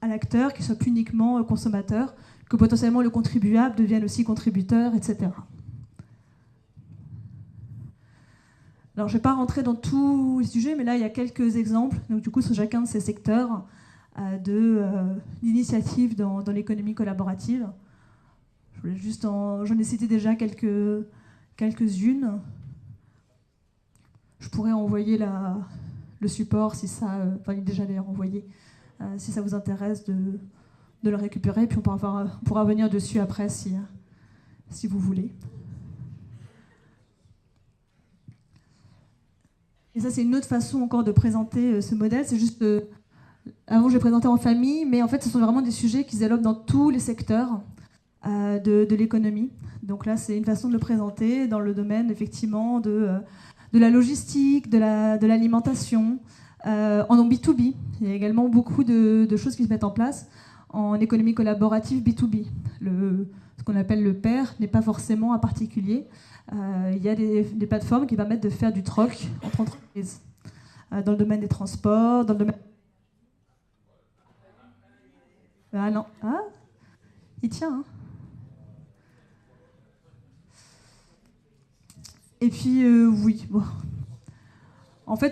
l'acteur, qui soit plus uniquement consommateur, que potentiellement le contribuable devienne aussi contributeur, etc. Alors, je ne vais pas rentrer dans tous les sujets, mais là, il y a quelques exemples, donc, du coup, sur chacun de ces secteurs d'initiatives dans l'économie collaborative. J'en ai cité déjà quelques-unes. Je pourrais envoyer le support, si ça, il est déjà d'ailleurs envoyé, si ça vous intéresse de le récupérer, puis on pourra revenir dessus après si vous voulez. Et ça, c'est une autre façon encore de présenter ce modèle. C'est juste, avant, je l'ai présenté en famille, mais en fait, ce sont vraiment des sujets qui se développent dans tous les secteurs de l'économie. Donc là, c'est une façon de le présenter dans le domaine, effectivement, de la logistique, de l'alimentation, en B2B. Il y a également beaucoup de choses qui se mettent en place en économie collaborative B2B. Ce qu'on appelle le pair n'est pas forcément un particulier. Il y a des plateformes qui permettent de faire du troc entre entreprises. Dans le domaine des transports, dans le domaine... Ah non, il tient, hein. Et puis, oui, bon. En fait,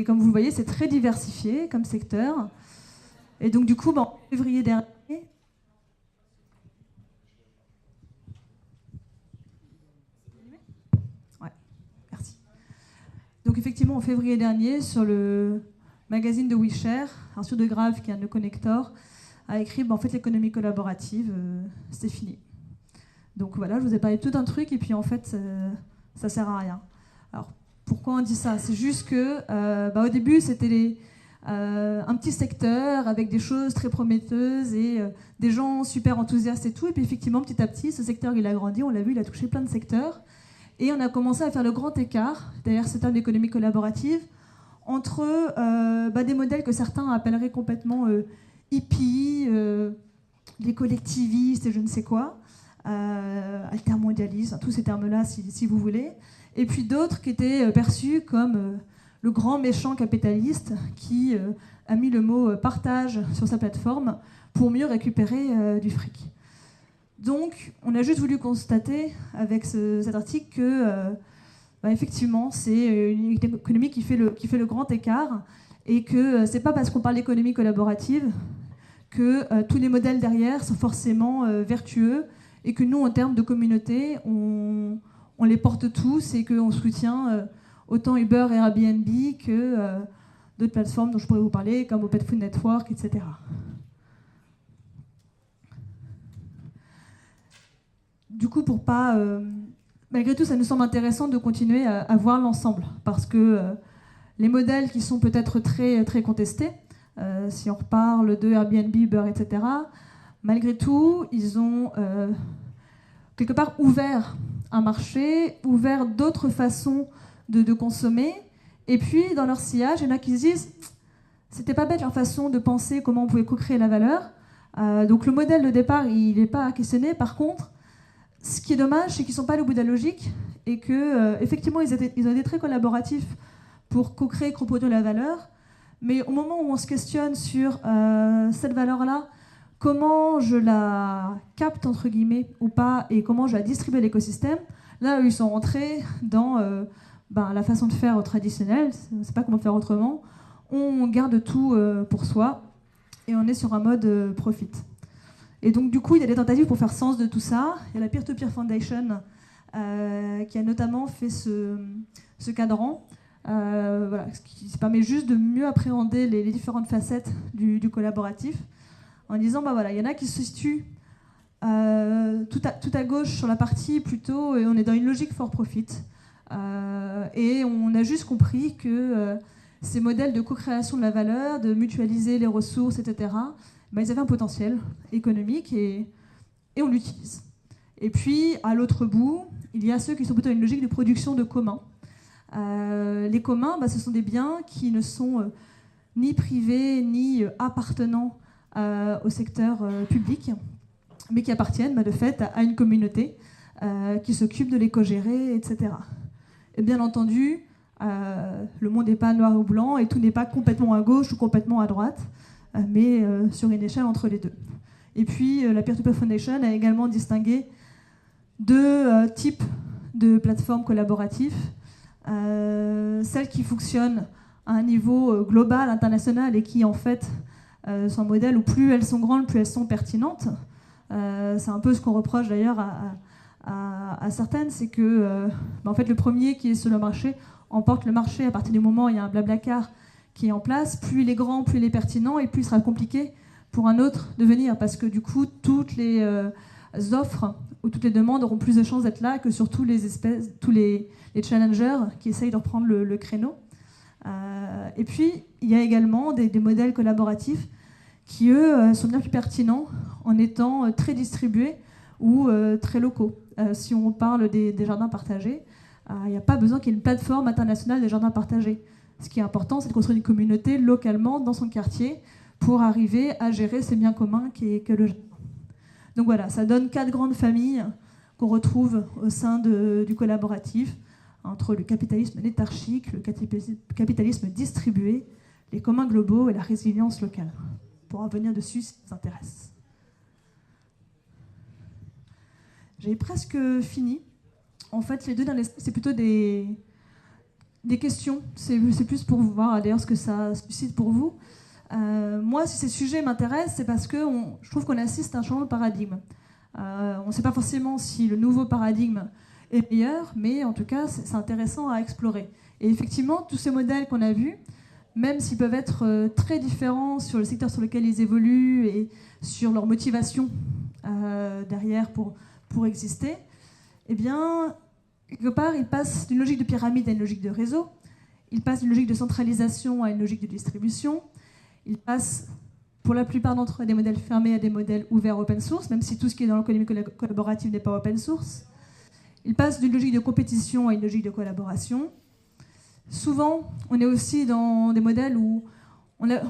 comme vous le voyez, c'est très diversifié comme secteur. Et donc, du coup, en février dernier... Ouais, merci. Donc, effectivement, en février dernier, sur le magazine de WeShare, Arthur de Grave, qui est un de nos connectors, a écrit en fait, l'économie collaborative, c'est fini. Donc voilà, je vous ai parlé de tout un truc, et puis en fait, ça sert à rien. Alors, pourquoi on dit ça? C'est juste que, au début, c'était un petit secteur avec des choses très prometteuses et des gens super enthousiastes et tout. Et puis effectivement, petit à petit, ce secteur, il a grandi, on l'a vu, il a touché plein de secteurs. Et on a commencé à faire le grand écart, derrière ce terme d'économie collaborative, entre des modèles que certains appelleraient complètement hippies, les collectivistes et je ne sais quoi, altermondialisme, tous ces termes-là, si vous voulez. Et puis d'autres qui étaient perçus comme le grand méchant capitaliste qui a mis le mot partage sur sa plateforme pour mieux récupérer du fric. Donc, on a juste voulu constater avec cet article que, effectivement, c'est une économie qui fait le grand écart et que c'est pas parce qu'on parle d'économie collaborative que tous les modèles derrière sont forcément vertueux et que nous, en termes de communauté, on les porte tous et qu'on soutient autant Uber et Airbnb que d'autres plateformes dont je pourrais vous parler, comme Open Food Network, etc. Du coup, malgré tout, ça nous semble intéressant de continuer à voir l'ensemble, parce que les modèles qui sont peut-être très, très contestés, si on reparle de Airbnb, Uber, etc., malgré tout, ils ont quelque part ouvert un marché, ouvert d'autres façons de consommer, et puis dans leur sillage, il y en a qui se disent c'était pas bête leur façon de penser comment on pouvait co-créer la valeur. Donc le modèle de départ, il n'est pas questionné. Par contre, ce qui est dommage, c'est qu'ils ne sont pas allés au bout de la logique et que effectivement ils ont été très collaboratifs pour co-créer, co-produire la valeur, mais au moment où on se questionne sur cette valeur-là, comment je la capte, entre guillemets, ou pas, et comment je la distribue à l'écosystème, là, ils sont rentrés dans la façon de faire traditionnelle, on ne sait pas comment faire autrement, on garde tout pour soi, et on est sur un mode profit. Et donc, du coup, il y a des tentatives pour faire sens de tout ça. Il y a la Peer-to-Peer Foundation qui a notamment fait ce cadran, ce qui permet juste de mieux appréhender les différentes facettes du collaboratif, en disant, il y en a qui se situent tout à gauche sur la partie plutôt, et on est dans une logique for profit. Et on a juste compris que ces modèles de co-création de la valeur, de mutualiser les ressources, etc., ils avaient un potentiel économique et on l'utilise. Et puis, à l'autre bout, il y a ceux qui sont plutôt dans une logique de production de communs. Les communs, ce sont des biens qui ne sont ni privés, ni appartenant au secteur public, mais qui appartiennent de fait à une communauté qui s'occupe de l'éco-gérer, etc. Et bien entendu, le monde n'est pas noir ou blanc et tout n'est pas complètement à gauche ou complètement à droite, mais sur une échelle entre les deux. Et puis, la Peer-to-Peer Foundation a également distingué deux types de plateformes collaboratives. Celles qui fonctionnent à un niveau global, international, et qui, en fait, sont un modèle où plus elles sont grandes, plus elles sont pertinentes. C'est un peu ce qu'on reproche d'ailleurs à certaines, c'est que en fait, le premier qui est sur le marché emporte le marché à partir du moment où il y a un blablacar qui est en place. Plus il est grand, plus il est pertinent, et plus il sera compliqué pour un autre de venir, parce que du coup, toutes les offres ou toutes les demandes auront plus de chances d'être là que sur tous les challengers qui essayent de reprendre le créneau. Et puis, il y a également des modèles collaboratifs qui, eux, sont bien plus pertinents en étant très distribués ou très locaux. Si on parle des jardins partagés, il n'y a pas besoin qu'il y ait une plateforme internationale des jardins partagés. Ce qui est important, c'est de construire une communauté localement dans son quartier pour arriver à gérer ces biens communs qu'est le jardin. Donc voilà, ça donne 4 grandes familles qu'on retrouve au sein du collaboratif, entre le capitalisme léthargique, le capitalisme distribué, les communs globaux et la résilience locale. On pourra revenir dessus si ça vous intéresse. J'ai presque fini. En fait, les deux derniers, c'est plutôt des questions. C'est plus pour vous voir d'ailleurs ce que ça suscite pour vous. Moi, si ces sujets m'intéressent, c'est parce que je trouve qu'on assiste à un changement de paradigme. On ne sait pas forcément si le nouveau paradigme est meilleur, mais en tout cas, c'est intéressant à explorer. Et effectivement, tous ces modèles qu'on a vus, même s'ils peuvent être très différents sur le secteur sur lequel ils évoluent et sur leur motivation derrière pour exister, eh bien, quelque part, ils passent d'une logique de pyramide à une logique de réseau, ils passent d'une logique de centralisation à une logique de distribution, ils passent, pour la plupart d'entre eux, des modèles fermés à des modèles ouverts open source, même si tout ce qui est dans l'économie collaborative n'est pas open source. Ils passent d'une logique de compétition à une logique de collaboration. Souvent, on est aussi dans des modèles où,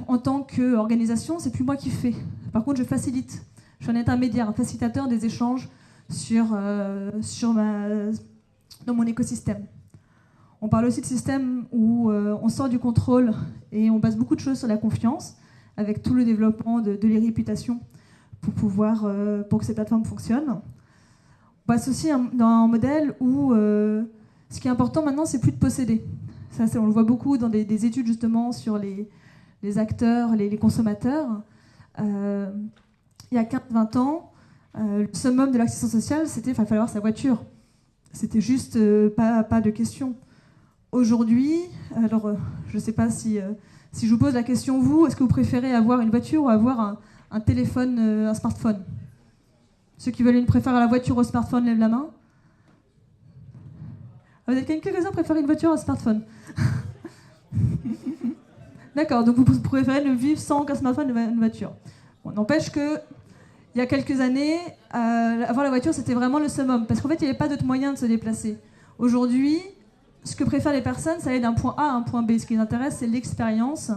en tant qu'organisation, c'est plus moi qui fais. Par contre, je facilite. Je suis un intermédiaire, un facilitateur des échanges dans mon écosystème. On parle aussi de systèmes où on sort du contrôle et on base beaucoup de choses sur la confiance, avec tout le développement de l'irréputation pour que ces plateformes fonctionnent. On passe aussi dans un modèle où ce qui est important maintenant, c'est plus de posséder. Ça, on le voit beaucoup dans des études justement sur les acteurs, les consommateurs. Il y a 15-20 ans, le summum de l'accession sociale, c'était qu'il fallait avoir sa voiture. C'était juste pas de question. Aujourd'hui, alors je ne sais pas si je vous pose la question, vous, est-ce que vous préférez avoir une voiture ou avoir un téléphone, un smartphone? Ceux qui veulent préfèrent la voiture au smartphone, lèvent la main. Vous êtes quelques-uns préfèrent une voiture au smartphone. D'accord, donc vous préférez ne vivre sans aucun smartphone et une voiture. Bon, n'empêche que il y a quelques années, avoir la voiture, c'était vraiment le summum, parce qu'en fait, il n'y avait pas d'autre moyen de se déplacer. Aujourd'hui, ce que préfèrent les personnes, c'est aller d'un point A à un point B. Ce qui les intéresse, c'est l'expérience,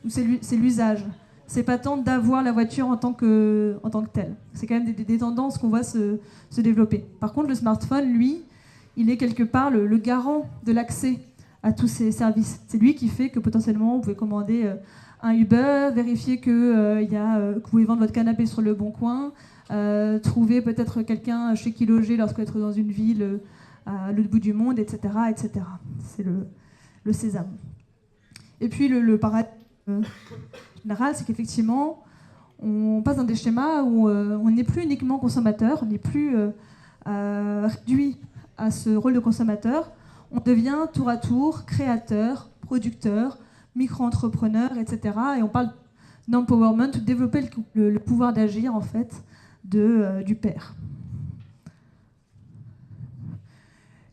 ou c'est l'usage. C'est pas tant d'avoir la voiture en tant que telle. C'est quand même des tendances qu'on voit se développer. Par contre, le smartphone, lui, il est quelque part le garant de l'accès à tous ces services. C'est lui qui fait que potentiellement, vous pouvez commander un Uber, vérifier que vous pouvez vendre votre canapé sur le bon coin, trouver peut-être quelqu'un chez qui loger lorsque vous êtes dans une ville à l'autre bout du monde, etc. etc. C'est le sésame. Et puis le paradigme général, c'est qu'effectivement, on passe dans des schémas où on n'est plus uniquement consommateur, on n'est plus réduit à ce rôle de consommateur, on devient tour à tour créateur, producteur, micro-entrepreneur, etc. Et on parle d'empowerment, de développer le pouvoir d'agir, en fait, du père.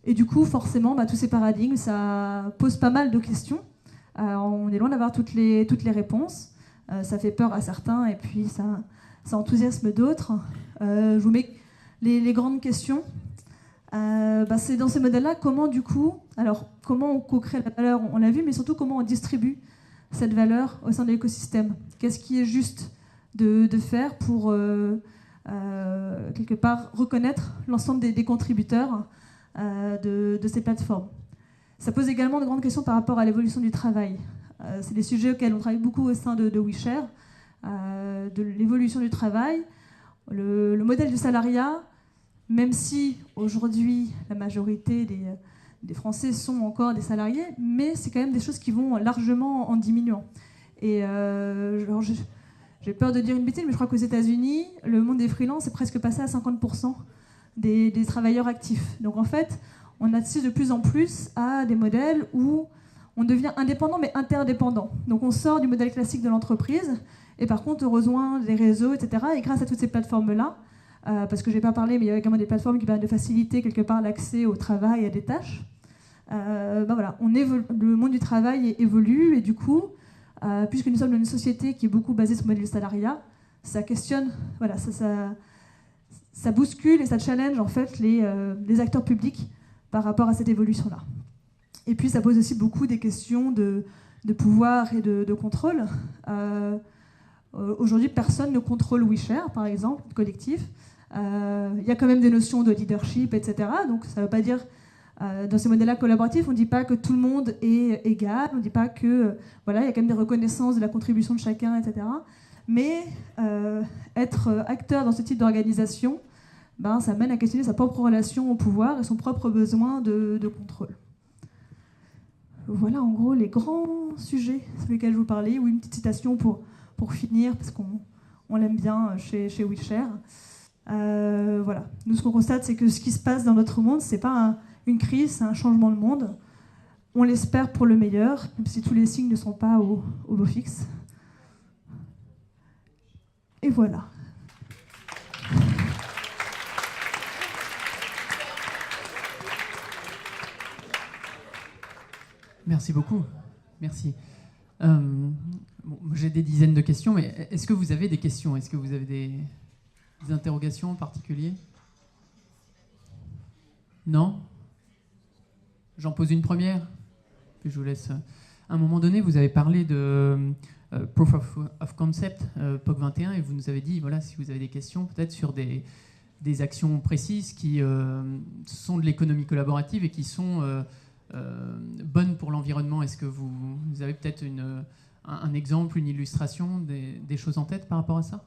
Et du coup, forcément, tous ces paradigmes, ça pose pas mal de questions. On est loin d'avoir toutes les réponses. Ça fait peur à certains et puis ça enthousiasme d'autres. Je vous mets les grandes questions. C'est dans ces modèles-là, comment on co-crée la valeur, on l'a vu, mais surtout comment on distribue cette valeur au sein de l'écosystème. Qu'est-ce qui est juste de faire pour, quelque part, reconnaître l'ensemble des contributeurs de ces plateformes. Ça pose également de grandes questions par rapport à l'évolution du travail. C'est des sujets auxquels on travaille beaucoup au sein de WeShare, de l'évolution du travail, le modèle du salariat, même si aujourd'hui la majorité des Français sont encore des salariés, mais c'est quand même des choses qui vont largement en diminuant. Et j'ai peur de dire une bêtise, mais je crois qu'aux États-Unis, le monde des freelances est presque passé à 50% des travailleurs actifs. Donc en fait, on assiste de plus en plus à des modèles où on devient indépendant mais interdépendant. Donc on sort du modèle classique de l'entreprise et par contre on rejoint des réseaux, etc. Et grâce à toutes ces plateformes-là, parce que je n'ai pas parlé, mais il y a également des plateformes qui permettent de faciliter quelque part l'accès au travail et à des tâches. Voilà, le monde du travail évolue et du coup, puisque nous sommes dans une société qui est beaucoup basée sur le modèle du salariat, ça questionne, voilà, ça bouscule et ça challenge en fait les acteurs publics par rapport à cette évolution-là. Et puis ça pose aussi beaucoup des questions de pouvoir et de contrôle. Aujourd'hui, personne ne contrôle WeShare, par exemple, le collectif. Il y a quand même des notions de leadership, etc. Donc ça ne veut pas dire, dans ces modèles-là collaboratifs, on ne dit pas que tout le monde est égal, on ne dit pas que, voilà, il y a quand même des reconnaissances de la contribution de chacun, etc. Mais être acteur dans ce type d'organisation, ça mène à questionner sa propre relation au pouvoir et son propre besoin de contrôle. Voilà en gros les grands sujets sur lesquels je vous parlais, ou une petite citation pour finir, parce qu'on l'aime bien chez WeShare. Voilà. Nous, ce qu'on constate, c'est que ce qui se passe dans notre monde, c'est pas une crise, c'est un changement de monde. On l'espère pour le meilleur, même si tous les signes ne sont pas au beau fixe. Et voilà. Merci beaucoup. Merci. J'ai des dizaines de questions, mais est-ce que vous avez des questions? Est-ce que vous avez des interrogations en particulier? Non? J'en pose une première, puis je vous laisse. À un moment donné, vous avez parlé de Proof of Concept, POC 21, et vous nous avez dit, voilà, si vous avez des questions, peut-être sur des actions précises qui sont de l'économie collaborative et qui sont bonnes pour l'environnement. Est-ce que vous avez peut-être un exemple, une illustration, des choses en tête par rapport à ça?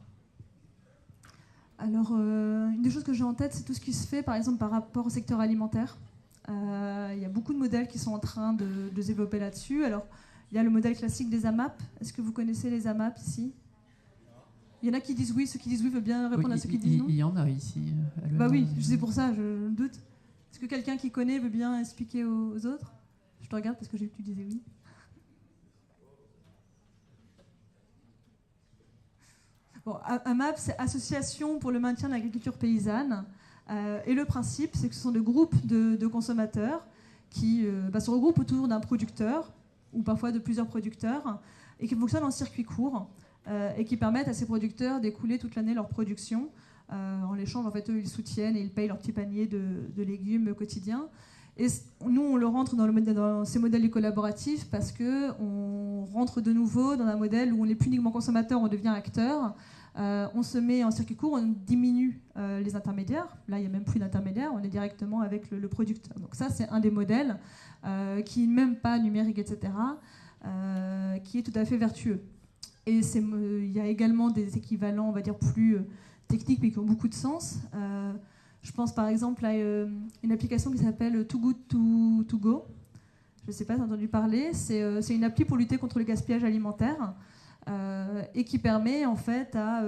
Alors, une des choses que j'ai en tête, c'est tout ce qui se fait, par exemple, par rapport au secteur alimentaire. Il y a beaucoup de modèles qui sont en train de se développer là-dessus. Alors, il y a le modèle classique des AMAP. Est-ce que vous connaissez les AMAP ici? Il y en a qui disent oui, ceux qui disent oui veulent bien répondre à ceux qui disent non. Il y en a ici. Oui, c'est pour ça, je doute. Est-ce que quelqu'un qui connaît veut bien expliquer aux autres? Je te regarde parce que j'ai vu que tu disais oui. Bon, AMAP, c'est Association pour le maintien de l'agriculture paysanne. Et le principe, c'est que ce sont des groupes de consommateurs qui se regroupent autour d'un producteur, ou parfois de plusieurs producteurs, et qui fonctionnent en circuit court, et qui permettent à ces producteurs d'écouler toute l'année leur production. En l'échange, en fait, eux, ils soutiennent et ils payent leur petit panier de légumes quotidiens. Et nous, on le rentre dans ces modèles collaboratifs parce qu'on rentre de nouveau dans un modèle où on n'est plus uniquement consommateur, on devient acteur. On se met en circuit court, on diminue les intermédiaires. Là, il n'y a même plus d'intermédiaires, on est directement avec le producteur. Donc ça, c'est un des modèles qui n'est même pas numérique, etc., qui est tout à fait vertueux. Et il y a également des équivalents, on va dire, plus techniques, mais qui ont beaucoup de sens. Je pense par exemple à une application qui s'appelle Too Good To Go. Je ne sais pas si vous avez entendu parler. C'est une appli pour lutter contre le gaspillage alimentaire et qui permet en fait à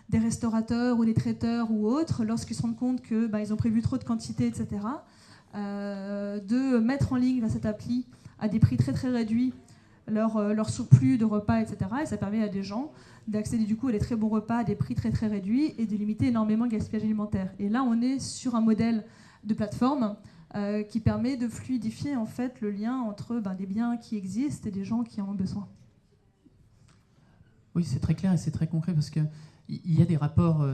des restaurateurs ou des traiteurs ou autres, lorsqu'ils se rendent compte qu'ils ont prévu trop de quantité, etc., de mettre en ligne cette appli à des prix très très réduits leur surplus de repas, etc. Et ça permet à des gens d'accéder du coup à des très bons repas à des prix très très réduits et de limiter énormément le gaspillage alimentaire. Et là, on est sur un modèle de plateforme qui permet de fluidifier en fait le lien entre des biens qui existent et des gens qui en ont besoin. Oui, c'est très clair et c'est très concret parce qu'il y a des rapports,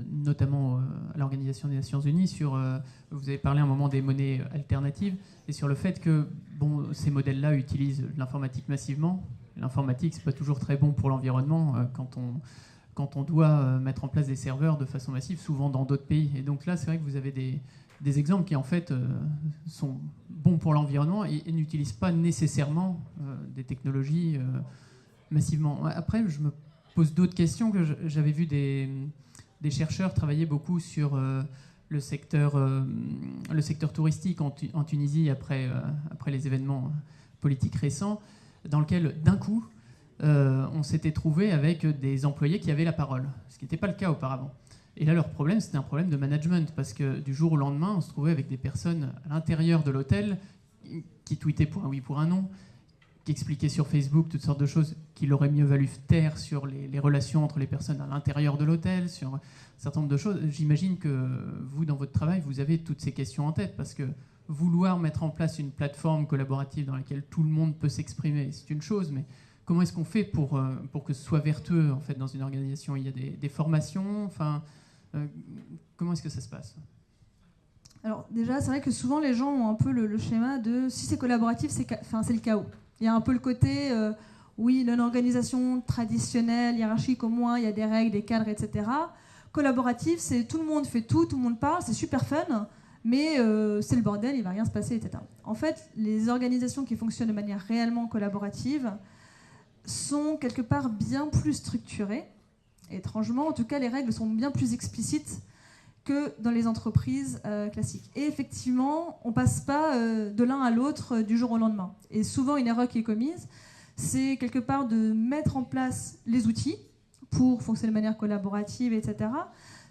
notamment à l'Organisation des Nations Unies, sur, vous avez parlé à un moment des monnaies alternatives, et sur le fait que ces modèles-là utilisent l'informatique massivement. L'informatique, c'est pas toujours très bon pour l'environnement quand on doit mettre en place des serveurs de façon massive, souvent dans d'autres pays. Et donc là, c'est vrai que vous avez des exemples qui en fait sont bons pour l'environnement et n'utilisent pas nécessairement des technologies massivement. Après, je me pose d'autres questions. Que j'avais vu des chercheurs travailler beaucoup sur le secteur touristique en Tunisie après les événements politiques récents, dans lequel, d'un coup, on s'était trouvé avec des employés qui avaient la parole, ce qui n'était pas le cas auparavant. Et là, leur problème, c'était un problème de management, parce que du jour au lendemain, on se trouvait avec des personnes à l'intérieur de l'hôtel qui tweetait pour un oui, pour un non, qui expliquait sur Facebook toutes sortes de choses qu'il aurait mieux valu taire sur les relations entre les personnes à l'intérieur de l'hôtel, sur un certain nombre de choses. J'imagine que vous, dans votre travail, vous avez toutes ces questions en tête, parce que vouloir mettre en place une plateforme collaborative dans laquelle tout le monde peut s'exprimer, c'est une chose, mais comment est-ce qu'on fait pour que ce soit vertueux en fait, dans une organisation? Il y a des formations, enfin, comment est-ce que ça se passe? Alors déjà, c'est vrai que souvent les gens ont un peu le schéma de si c'est collaboratif, c'est le chaos. Il y a un peu le côté, oui, une organisation traditionnelle, hiérarchique au moins, il y a des règles, des cadres, etc. Collaboratif, c'est tout le monde fait tout le monde parle, c'est super fun, mais c'est le bordel, il ne va rien se passer, etc. En fait, les organisations qui fonctionnent de manière réellement collaborative sont quelque part bien plus structurées. Étrangement, en tout cas, les règles sont bien plus explicites que dans les entreprises classiques. Et effectivement, on ne passe pas de l'un à l'autre du jour au lendemain. Et souvent, une erreur qui est commise, c'est quelque part de mettre en place les outils pour fonctionner de manière collaborative, etc.,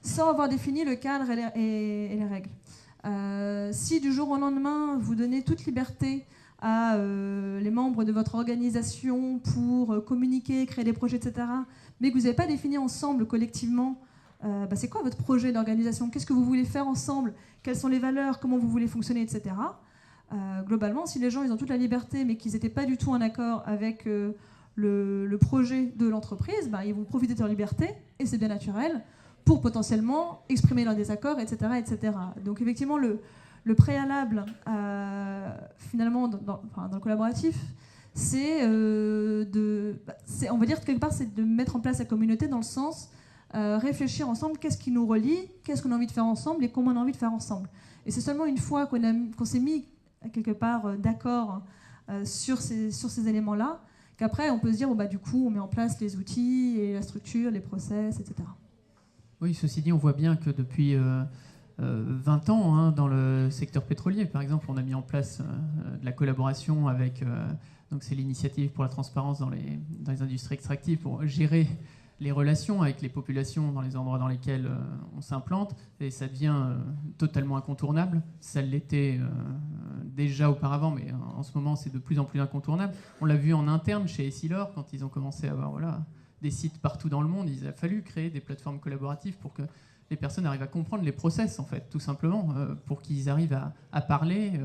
sans avoir défini le cadre et les règles. Si du jour au lendemain, vous donnez toute liberté à les membres de votre organisation pour communiquer, créer des projets, etc., mais que vous n'avez pas défini ensemble, collectivement, c'est quoi votre projet d'organisation? Qu'est-ce que vous voulez faire ensemble? Quelles sont les valeurs? Comment vous voulez fonctionner, etc. Globalement, si les gens ils ont toute la liberté, mais qu'ils n'étaient pas du tout en accord avec le projet de l'entreprise, ils vont profiter de leur liberté, et c'est bien naturel, pour potentiellement exprimer leurs désaccords, etc. etc. Donc effectivement, le préalable, finalement, dans le collaboratif, c'est on va dire quelque part, c'est de mettre en place la communauté dans le sens réfléchir ensemble, qu'est-ce qui nous relie, qu'est-ce qu'on a envie de faire ensemble et comment on a envie de faire ensemble. Et c'est seulement une fois qu'on s'est mis quelque part d'accord sur ces éléments-là qu'après on peut se dire du coup on met en place les outils et la structure, les process, etc. Oui, ceci dit, on voit bien que depuis 20 ans, dans le secteur pétrolier, par exemple, on a mis en place de la collaboration avec, donc c'est l'initiative pour la transparence dans les industries extractives pour gérer les relations avec les populations dans les endroits dans lesquels on s'implante, et ça devient totalement incontournable. Ça l'était déjà auparavant, mais en ce moment, c'est de plus en plus incontournable. On l'a vu en interne chez Essilor, quand ils ont commencé à avoir des sites partout dans le monde, il a fallu créer des plateformes collaboratives pour que les personnes arrivent à comprendre les process, en fait, tout simplement, pour qu'ils arrivent à parler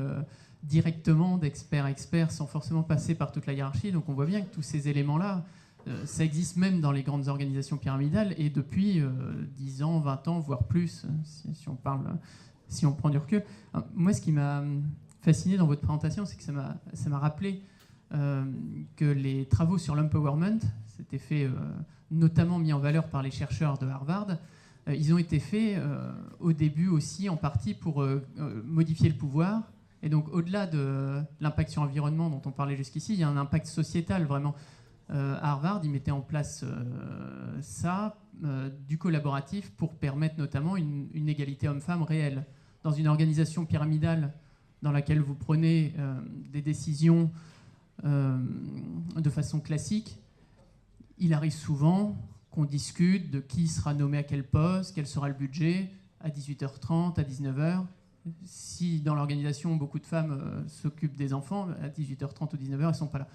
directement d'expert à expert sans forcément passer par toute la hiérarchie. Donc on voit bien que tous ces éléments-là, ça existe même dans les grandes organisations pyramidales et depuis 10 ans, 20 ans, voire plus, si on prend du recul. Alors, moi, ce qui m'a fasciné dans votre présentation, c'est que ça m'a rappelé que les travaux sur l'empowerment, c'était fait notamment mis en valeur par les chercheurs de Harvard, ils ont été faits au début aussi en partie pour modifier le pouvoir. Et donc au-delà de l'impact sur l'environnement dont on parlait jusqu'ici, il y a un impact sociétal vraiment. À Harvard, ils mettaient en place du collaboratif pour permettre notamment une égalité homme-femme réelle. Dans une organisation pyramidale dans laquelle vous prenez des décisions de façon classique, il arrive souvent qu'on discute de qui sera nommé à quel poste, quel sera le budget, à 18h30, à 19h. Si dans l'organisation, beaucoup de femmes s'occupent des enfants, à 18h30 ou 19h, elles ne sont pas là.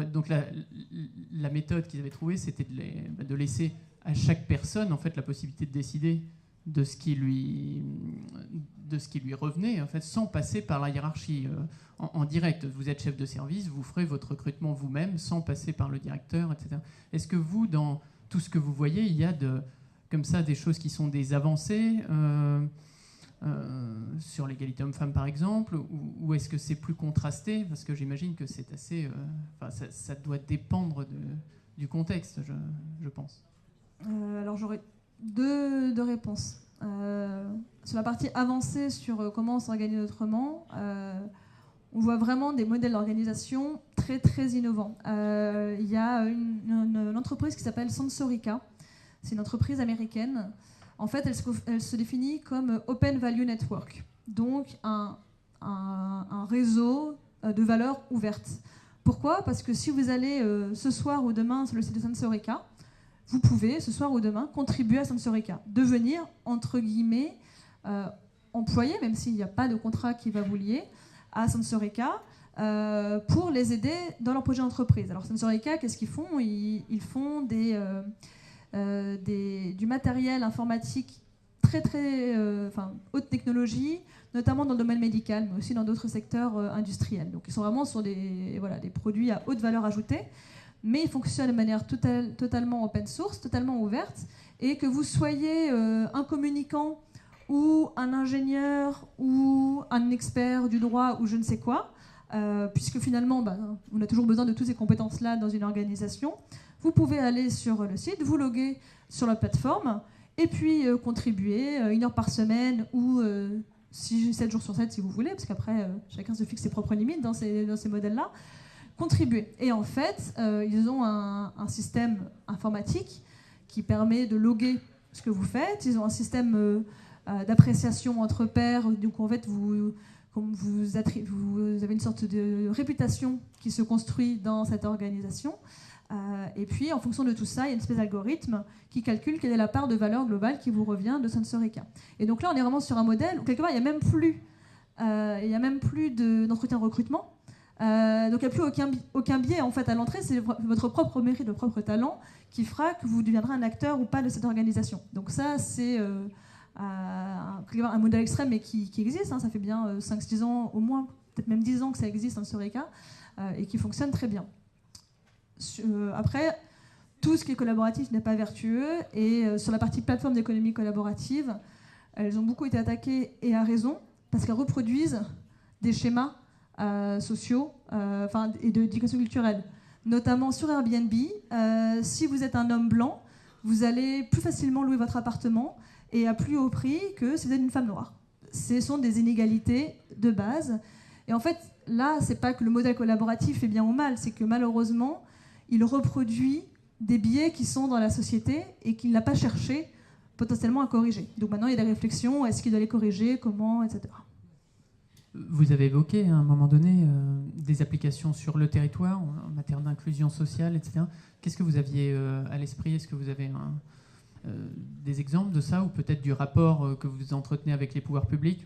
Donc la méthode qu'ils avaient trouvée, c'était de laisser à chaque personne en fait, la possibilité de décider de ce qui lui revenait, en fait, sans passer par la hiérarchie en direct. Vous êtes chef de service, vous ferez votre recrutement vous-même, sans passer par le directeur, etc. Est-ce que vous, dans tout ce que vous voyez, il y a comme ça des choses qui sont des avancées sur l'égalité homme-femme par exemple, ou est-ce que c'est plus contrasté? Parce que j'imagine que c'est assez... ça doit dépendre du contexte, je pense. Alors j'aurais deux réponses. Sur la partie avancée, sur comment on s'organise autrement, on voit vraiment des modèles d'organisation très très innovants. Il y a une entreprise qui s'appelle Sensorica. C'est une entreprise américaine. En fait, elle se définit comme Open Value Network, donc un réseau de valeurs ouvertes. Pourquoi? Parce que si vous allez ce soir ou demain sur le site de Sensorica, vous pouvez ce soir ou demain contribuer à Sensorica, devenir entre guillemets employé, même s'il n'y a pas de contrat qui va vous lier à Sensorica, pour les aider dans leur projet d'entreprise. Alors Sensorica, qu'est-ce qu'ils font? Ils font du matériel informatique très haute technologie, notamment dans le domaine médical, mais aussi dans d'autres secteurs industriels. Donc ils sont vraiment sur des produits à haute valeur ajoutée, mais ils fonctionnent de manière totalement open source, totalement ouverte, et que vous soyez un communicant ou un ingénieur ou un expert du droit ou je ne sais quoi, puisque finalement on a toujours besoin de toutes ces compétences-là dans une organisation, vous pouvez aller sur le site, vous loguer sur la plateforme, et puis contribuer 1 heure par semaine ou 7 jours sur 7 si vous voulez, parce qu'après chacun se fixe ses propres limites dans ces modèles-là, contribuer. Et en fait, ils ont un système informatique qui permet de loguer ce que vous faites. Ils ont un système d'appréciation entre pairs. Donc en fait, vous avez une sorte de réputation qui se construit dans cette organisation. Et puis, en fonction de tout ça, il y a une espèce d'algorithme qui calcule quelle est la part de valeur globale qui vous revient de Sensorica. Et donc là, on est vraiment sur un modèle où quelque part, il n'y a même plus d'entretien recrutement. Donc il n'y a plus aucun biais en fait à l'entrée, c'est votre propre mérite, votre propre talent qui fera que vous deviendrez un acteur ou pas de cette organisation. Donc ça, c'est un modèle extrême mais qui existe, hein. Ça fait bien 5-6 ans au moins, peut-être même 10 ans que ça existe en Sensorica et qui fonctionne très bien. Après, tout ce qui est collaboratif n'est pas vertueux et sur la partie plateforme d'économie collaborative, elles ont beaucoup été attaquées et à raison parce qu'elles reproduisent des schémas sociaux et d'éducation culturelle. Notamment sur Airbnb, si vous êtes un homme blanc, vous allez plus facilement louer votre appartement et à plus haut prix que si vous êtes une femme noire. Ce sont des inégalités de base. Et en fait, là, c'est pas que le modèle collaboratif est bien ou mal, c'est que malheureusement, il reproduit des biais qui sont dans la société et qu'il n'a pas cherché potentiellement à corriger. Donc maintenant, il y a des réflexions, est-ce qu'il doit les corriger, comment, etc. Vous avez évoqué à un moment donné des applications sur le territoire en matière d'inclusion sociale, etc. Qu'est-ce que vous aviez à l'esprit? Est-ce que vous avez des exemples de ça ou peut-être du rapport que vous entretenez avec les pouvoirs publics?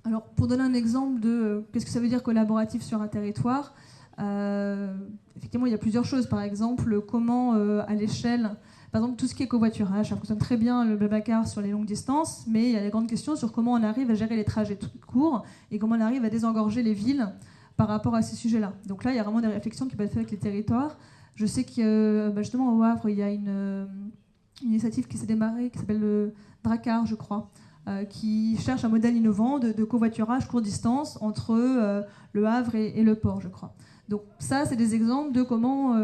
Alors, pour donner un exemple de qu'est-ce que ça veut dire collaboratif sur un territoire, effectivement, il y a plusieurs choses. Par exemple, comment à l'échelle... Par exemple, tout ce qui est covoiturage, ça fonctionne très bien le Blablacar sur les longues distances, mais il y a des grandes questions sur comment on arrive à gérer les trajets courts et comment on arrive à désengorger les villes par rapport à ces sujets-là. Donc là, il y a vraiment des réflexions qui peuvent être faites avec les territoires. Je sais que justement au Havre, il y a une initiative qui s'est démarrée qui s'appelle le Dracar, je crois, qui cherche un modèle innovant de covoiturage courte distance entre le Havre et le port, je crois. Donc ça, c'est des exemples de comment...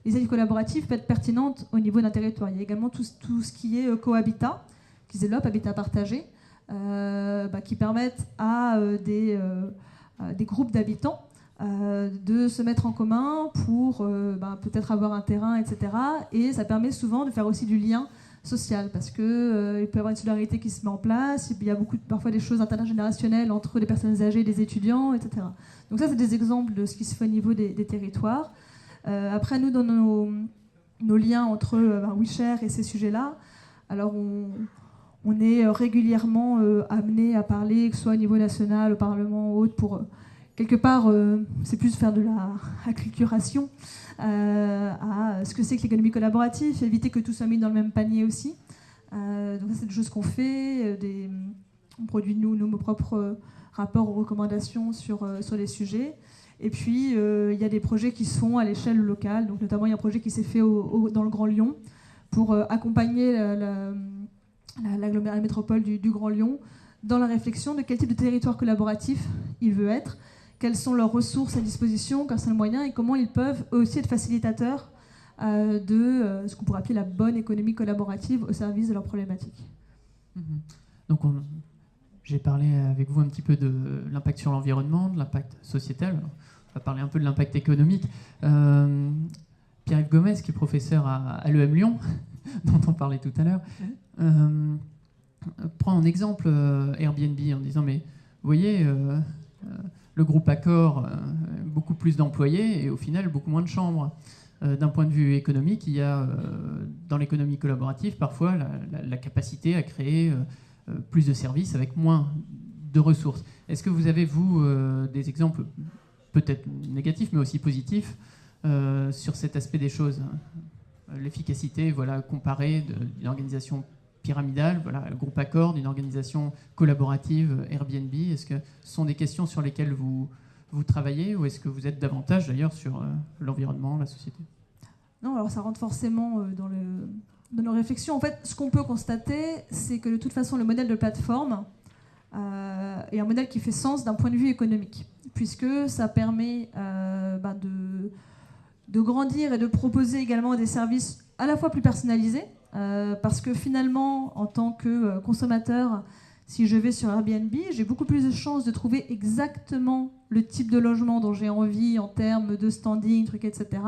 les initiatives collaboratives peuvent être pertinentes au niveau d'un territoire. Il y a également tout ce qui est cohabitat, qui se développe, habitat partagé, qui permettent à des groupes d'habitants de se mettre en commun pour peut-être avoir un terrain, etc. Et ça permet souvent de faire aussi du lien social, parce qu'il peut y avoir une solidarité qui se met en place, il y a parfois des choses intergénérationnelles entre les personnes âgées et les étudiants, etc. Donc ça, c'est des exemples de ce qui se fait au niveau des territoires. Après, nous, dans nos liens entre WeShare et ces sujets-là, alors on est régulièrement amené à parler, que ce soit au niveau national, au Parlement, ou autre, pour quelque part, c'est plus faire de la acculturation à ce que c'est que l'économie collaborative, éviter que tout soit mis dans le même panier aussi. Donc ça, c'est des choses qu'on fait. On produit nos propres rapports ou recommandations sur les sujets. Et puis, il y a des projets qui se font à l'échelle locale. Donc, notamment, il y a un projet qui s'est fait dans le Grand Lyon pour accompagner la métropole du Grand Lyon dans la réflexion de quel type de territoire collaboratif il veut être, quelles sont leurs ressources à disposition, quels sont les moyens et comment ils peuvent aussi être facilitateurs de ce qu'on pourrait appeler la bonne économie collaborative au service de leurs problématiques. Donc, j'ai parlé avec vous un petit peu de l'impact sur l'environnement, de l'impact sociétal. On va parler un peu de l'impact économique. Pierre-Yves Gomez, qui est professeur à l'EM Lyon, dont on parlait tout à l'heure, prend en exemple Airbnb en disant, mais vous voyez, le groupe Accor, beaucoup plus d'employés et au final beaucoup moins de chambres. D'un point de vue économique, il y a dans l'économie collaborative parfois la capacité à créer plus de services avec moins de ressources. Est-ce que vous avez, vous, des exemples peut-être négatifs, mais aussi positifs, sur cet aspect des choses? L'efficacité, voilà, comparée d'une organisation pyramidale, voilà, le groupe Accor, d'une organisation collaborative, Airbnb. Est-ce que ce sont des questions sur lesquelles vous travaillez, ou est-ce que vous êtes davantage d'ailleurs sur l'environnement, la société? Non, alors ça rentre forcément dans nos réflexions. En fait, ce qu'on peut constater, c'est que de toute façon, le modèle de plateforme est un modèle qui fait sens d'un point de vue économique, puisque ça permet de grandir et de proposer également des services à la fois plus personnalisés, parce que finalement, en tant que consommateur, si je vais sur Airbnb, j'ai beaucoup plus de chances de trouver exactement le type de logement dont j'ai envie en termes de standing, trucs, etc.,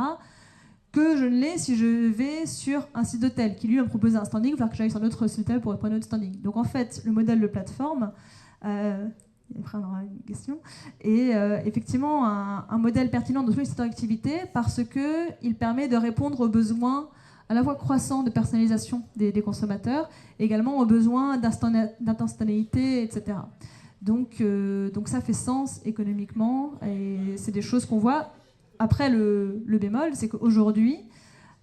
que je ne l'ai si je vais sur un site d'hôtel qui lui va me proposer un standing, il va falloir que j'aille sur un autre site d'hôtel pour prendre un autre standing. Donc en fait, le modèle de plateforme, après on aura une question, est effectivement un modèle pertinent dans toute cette activité parce qu'il permet de répondre aux besoins à la fois croissants de personnalisation des consommateurs, également aux besoins d'instantanéité, etc. Donc ça fait sens économiquement et c'est des choses qu'on voit. Après, le bémol, c'est qu'aujourd'hui,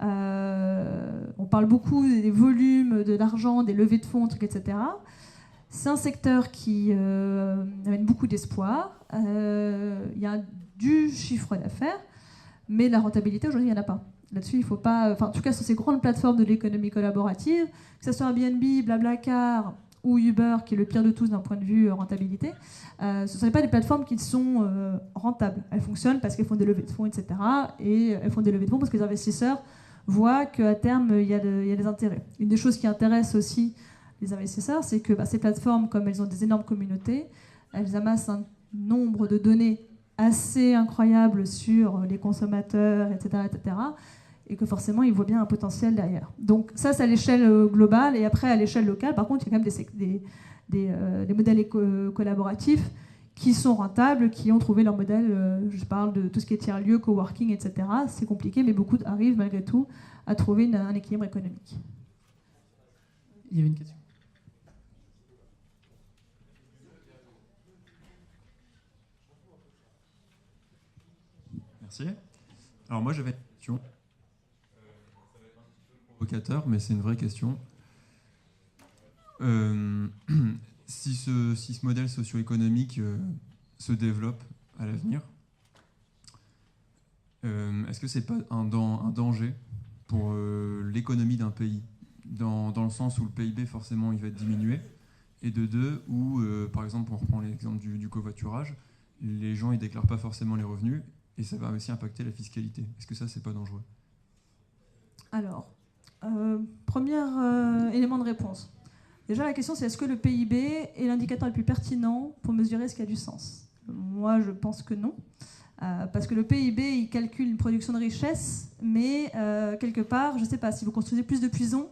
on parle beaucoup des volumes, de l'argent, des levées de fonds, trucs, etc. C'est un secteur qui amène beaucoup d'espoir. Il y a du chiffre d'affaires, mais la rentabilité, aujourd'hui, il n'y en a pas. Là-dessus, il ne faut pas... Enfin, en tout cas, sur ces grandes plateformes de l'économie collaborative, que ce soit Airbnb, Blablacar ou Uber, qui est le pire de tous d'un point de vue rentabilité, ce ne sont pas des plateformes qui sont rentables. Elles fonctionnent parce qu'elles font des levées de fonds, etc. Et elles font des levées de fonds parce que les investisseurs voient qu'à terme, il y a des intérêts. Une des choses qui intéresse aussi les investisseurs, c'est que ces plateformes, comme elles ont des énormes communautés, elles amassent un nombre de données assez incroyable sur les consommateurs, etc., etc., et que forcément, ils voient bien un potentiel derrière. Donc ça, c'est à l'échelle globale. Et après, à l'échelle locale, par contre, il y a quand même des modèles collaboratifs qui sont rentables, qui ont trouvé leur modèle. Je parle de tout ce qui est tiers-lieu, coworking, etc. C'est compliqué, mais beaucoup arrivent malgré tout à trouver un équilibre économique. Il y avait une question. Merci. Alors moi, j'avais une question. Provocateur, mais c'est une vraie question. Si ce modèle socio-économique se développe à l'avenir, est-ce que c'est pas un danger pour l'économie d'un pays, dans le sens où le PIB forcément il va diminuer, et de deux, où par exemple on reprend l'exemple du covoiturage, les gens ils déclarent pas forcément les revenus et ça va aussi impacter la fiscalité. Est-ce que ça c'est pas dangereux? Alors, premier élément de réponse. Déjà, la question, c'est est-ce que le PIB est l'indicateur le plus pertinent pour mesurer ce qui a du sens? Moi, je pense que non. Parce que le PIB, il calcule une production de richesse, mais quelque part, je ne sais pas, si vous construisez plus de prisons,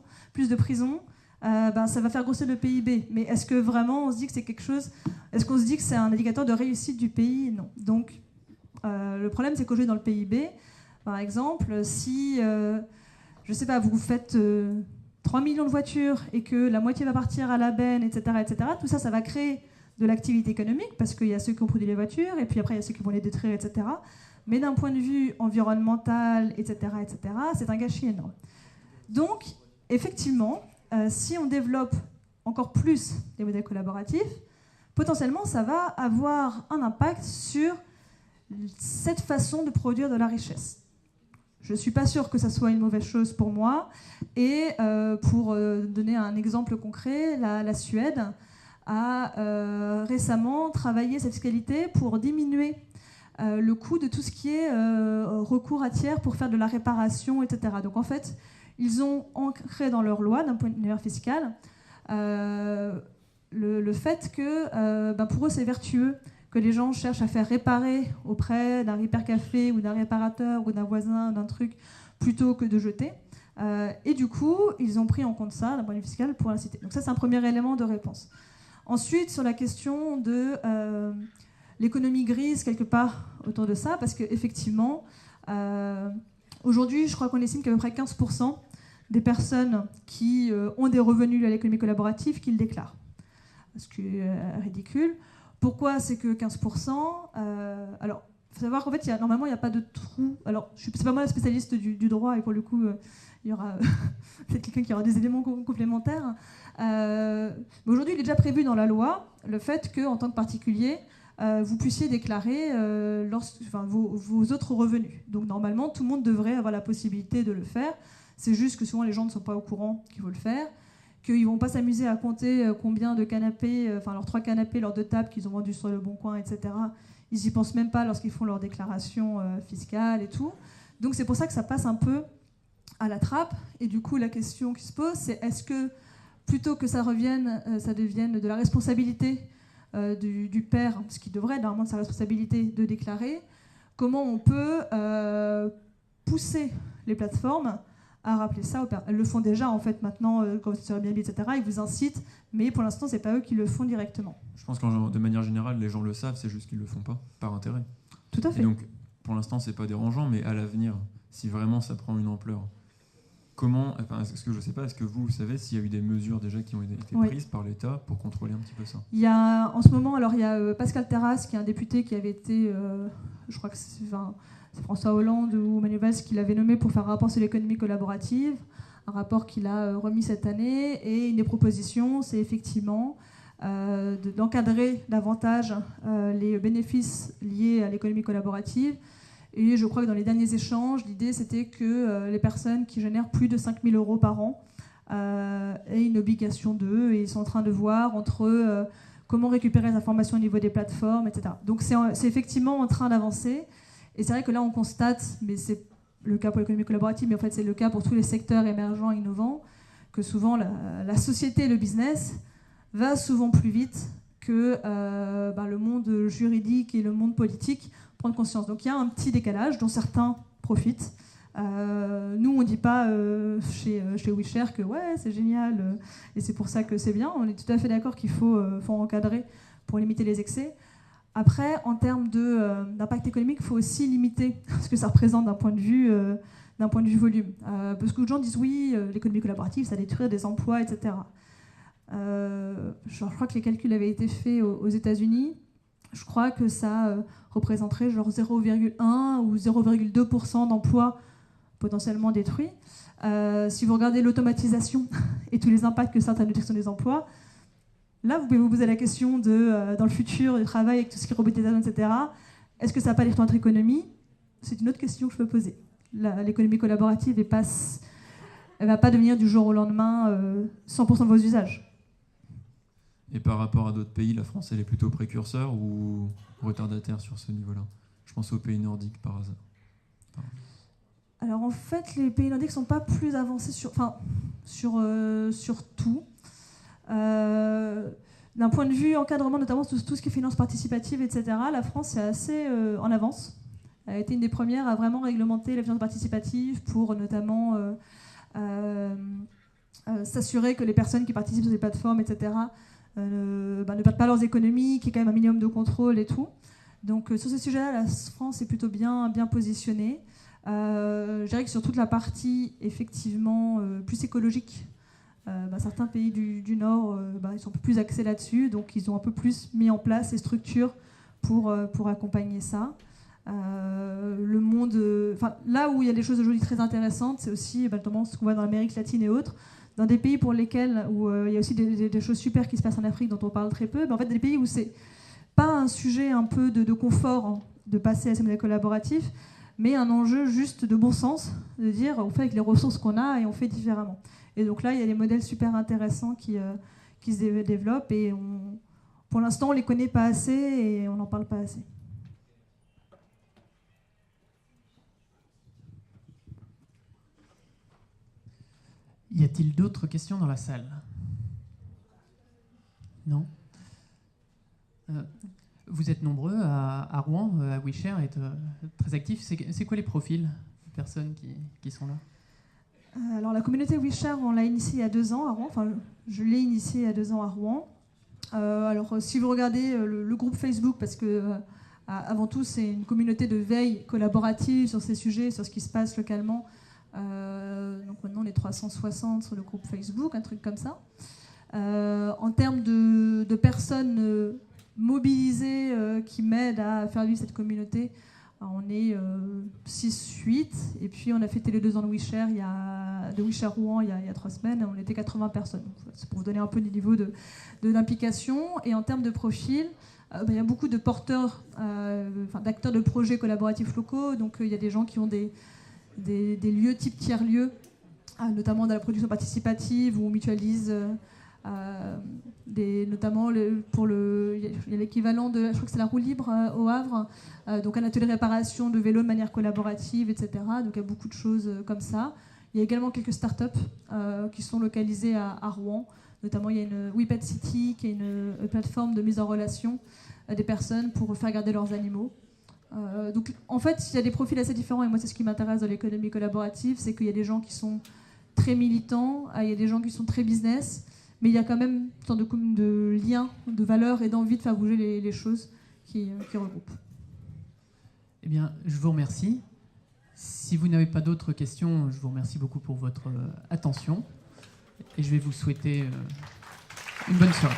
ça va faire grossir le PIB. Mais est-ce que vraiment on se dit que c'est quelque chose... Est-ce qu'on se dit que c'est un indicateur de réussite du pays? Non. Donc, le problème, c'est qu'aujourd'hui, dans le PIB, par exemple, si... je sais pas, vous faites 3 millions de voitures et que la moitié va partir à la benne, etc., etc., tout ça, ça va créer de l'activité économique parce qu'il y a ceux qui ont produit les voitures et puis après, il y a ceux qui vont les détruire, etc. Mais d'un point de vue environnemental, etc., etc., c'est un gâchis énorme. Donc, effectivement, si on développe encore plus les modèles collaboratifs, potentiellement, ça va avoir un impact sur cette façon de produire de la richesse. Je ne suis pas sûre que ça soit une mauvaise chose pour moi. Et pour donner un exemple concret, la Suède a récemment travaillé cette fiscalité pour diminuer le coût de tout ce qui est recours à tiers pour faire de la réparation, etc. Donc en fait, ils ont ancré dans leur loi, d'un point de vue fiscal, le fait que pour eux, c'est vertueux que les gens cherchent à faire réparer auprès d'un hypercafé ou d'un réparateur ou d'un voisin, d'un truc, plutôt que de jeter. Et du coup, ils ont pris en compte ça d'un point de vue fiscal pour inciter. Donc ça, c'est un premier élément de réponse. Ensuite, sur la question de l'économie grise, quelque part, autour de ça, parce qu'effectivement, aujourd'hui, je crois qu'on estime qu'à peu près 15% des personnes qui ont des revenus à l'économie collaborative qui le déclarent. Ce qui est ridicule. Pourquoi c'est que 15% Alors, il faut savoir qu'en fait, normalement, il n'y a pas de trou. Alors, c'est pas moi la spécialiste du droit, et pour le coup, il y aura peut-être quelqu'un qui aura des éléments complémentaires. Mais aujourd'hui, il est déjà prévu dans la loi le fait qu'en tant que particulier, vous puissiez déclarer vos autres revenus. Donc, normalement, tout le monde devrait avoir la possibilité de le faire. C'est juste que souvent, les gens ne sont pas au courant qu'il faut le faire, qu'ils ne vont pas s'amuser à compter combien de canapés, leurs 3 canapés, leurs 2 tables qu'ils ont vendus sur le Bon Coin, etc. Ils n'y pensent même pas lorsqu'ils font leur déclaration fiscale et tout. Donc c'est pour ça que ça passe un peu à la trappe. Et du coup, la question qui se pose, c'est est-ce que plutôt que ça devienne de la responsabilité du père, ce qui devrait être normalement de sa responsabilité de déclarer, comment on peut pousser les plateformes à rappeler ça aux pères. Elles le font déjà en fait maintenant, quand c'est sur Airbnb, etc. Ils vous incitent, mais pour l'instant, c'est pas eux qui le font directement. Je pense que de manière générale, les gens le savent, c'est juste qu'ils le font pas, par intérêt. Tout à fait. Et donc, pour l'instant, c'est pas dérangeant, mais à l'avenir, si vraiment ça prend une ampleur, est-ce que je sais pas, est-ce que vous savez s'il y a eu des mesures déjà qui ont été prises par l'État pour contrôler un petit peu ça? Il y a en ce moment, alors il y a Pascal Terrasse, qui est un député qui avait été, je crois que c'est François Hollande ou Manuel Valls qui l'avait nommé pour faire un rapport sur l'économie collaborative, un rapport qu'il a remis cette année. Et une des propositions, c'est effectivement d'encadrer davantage les bénéfices liés à l'économie collaborative. Et je crois que dans les derniers échanges, l'idée c'était que les personnes qui génèrent plus de 5 000 € par an aient une obligation d'eux. Et ils sont en train de voir entre eux comment récupérer les informations au niveau des plateformes, etc. Donc c'est effectivement en train d'avancer. Et c'est vrai que là, on constate, mais c'est le cas pour l'économie collaborative, mais en fait, c'est le cas pour tous les secteurs émergents, innovants, que souvent, la société et le business va souvent plus vite que le monde juridique et le monde politique prendre conscience. Donc, il y a un petit décalage dont certains profitent. Nous, on ne dit pas chez WeShare que ouais, c'est génial et c'est pour ça que c'est bien. On est tout à fait d'accord qu'il faut encadrer pour limiter les excès. Après, en termes d'impact économique, il faut aussi limiter ce que ça représente d'un point de vue volume. Parce que les gens disent oui, l'économie collaborative, ça détruit des emplois, etc. Je crois que les calculs avaient été faits aux États-Unis. Je crois que ça représenterait genre 0,1 ou 0,2% d'emplois potentiellement détruits. Si vous regardez l'automatisation et tous les impacts que ça a sur la détruction des emplois, là, vous pouvez vous poser la question dans le futur du travail avec tout ce qui est robotisation, etc. Est-ce que ça n'a pas détruire notre économie? C'est une autre question que je peux poser. L'économie collaborative elle va pas devenir du jour au lendemain 100% de vos usages. Et par rapport à d'autres pays, la France, elle est plutôt précurseur ou retardataire sur ce niveau-là? Je pense aux pays nordiques par hasard. Alors en fait, les pays nordiques ne sont pas plus avancés sur tout. D'un point de vue encadrement, notamment tout ce qui est finances participatives, etc., la France est assez en avance. Elle a été une des premières à vraiment réglementer les finances participatives pour notamment s'assurer que les personnes qui participent sur les plateformes, etc., ne perdent pas leurs économies, qu'il y ait quand même un minimum de contrôle et tout. Donc sur ce sujet-là, la France est plutôt bien positionnée. Je dirais que sur toute la partie effectivement plus écologique, certains pays du Nord ils sont un peu plus axés là-dessus, donc ils ont un peu plus mis en place ces structures pour accompagner ça. Le monde, là où il y a des choses aujourd'hui très intéressantes, c'est aussi notamment ce qu'on voit dans l'Amérique latine et autres, dans des pays pour lesquels où il y a aussi des choses super qui se passent en Afrique dont on parle très peu, mais en fait des pays où c'est pas un sujet un peu de confort de passer à ces modèles collaboratifs, mais un enjeu juste de bon sens, de dire on fait avec les ressources qu'on a et on fait différemment. Et donc là, il y a des modèles super intéressants qui se développent et pour l'instant, on ne les connaît pas assez et on n'en parle pas assez. Y a-t-il d'autres questions dans la salle? Non? Vous êtes nombreux à Rouen, à WeShare, à être très actifs. C'est quoi les profils de personnes qui sont là? Alors la communauté WeShare, on l'a initiée il y a 2 ans à Rouen. Enfin, je l'ai initiée il y a 2 ans à Rouen. Alors si vous regardez le groupe Facebook, parce que avant tout c'est une communauté de veille collaborative sur ces sujets, sur ce qui se passe localement. Donc maintenant on est 360 sur le groupe Facebook, un truc comme ça. En termes de personnes mobilisés qui m'aident à faire vivre cette communauté. Alors, on est 6-8, et puis on a fêté les 2 ans de WeShare, de WeShare Rouen il y a 3 semaines, on était 80 personnes. C'est pour vous donner un peu du niveau d'implication. Et en termes de profil, il y a beaucoup de porteurs, d'acteurs de projets collaboratifs locaux. Donc il y a des gens qui ont des lieux type tiers-lieux, notamment dans la production participative, où on mutualise notamment il y a l'équivalent de, je crois que c'est la roue libre au Havre, donc un atelier de réparation de vélos de manière collaborative, etc. Donc il y a beaucoup de choses comme ça. Il y a également quelques startups qui sont localisées à Rouen. Notamment, il y a une WePet City, qui est une plateforme de mise en relation des personnes pour faire garder leurs animaux. Donc, en fait, il y a des profils assez différents. Et moi, c'est ce qui m'intéresse dans l'économie collaborative, c'est qu'il y a des gens qui sont très militants, il y a des gens qui sont très business, mais il y a quand même une sorte de lien, de valeur et d'envie de faire bouger les choses qui regroupent. Eh bien, je vous remercie. Si vous n'avez pas d'autres questions, je vous remercie beaucoup pour votre attention et je vais vous souhaiter une bonne soirée.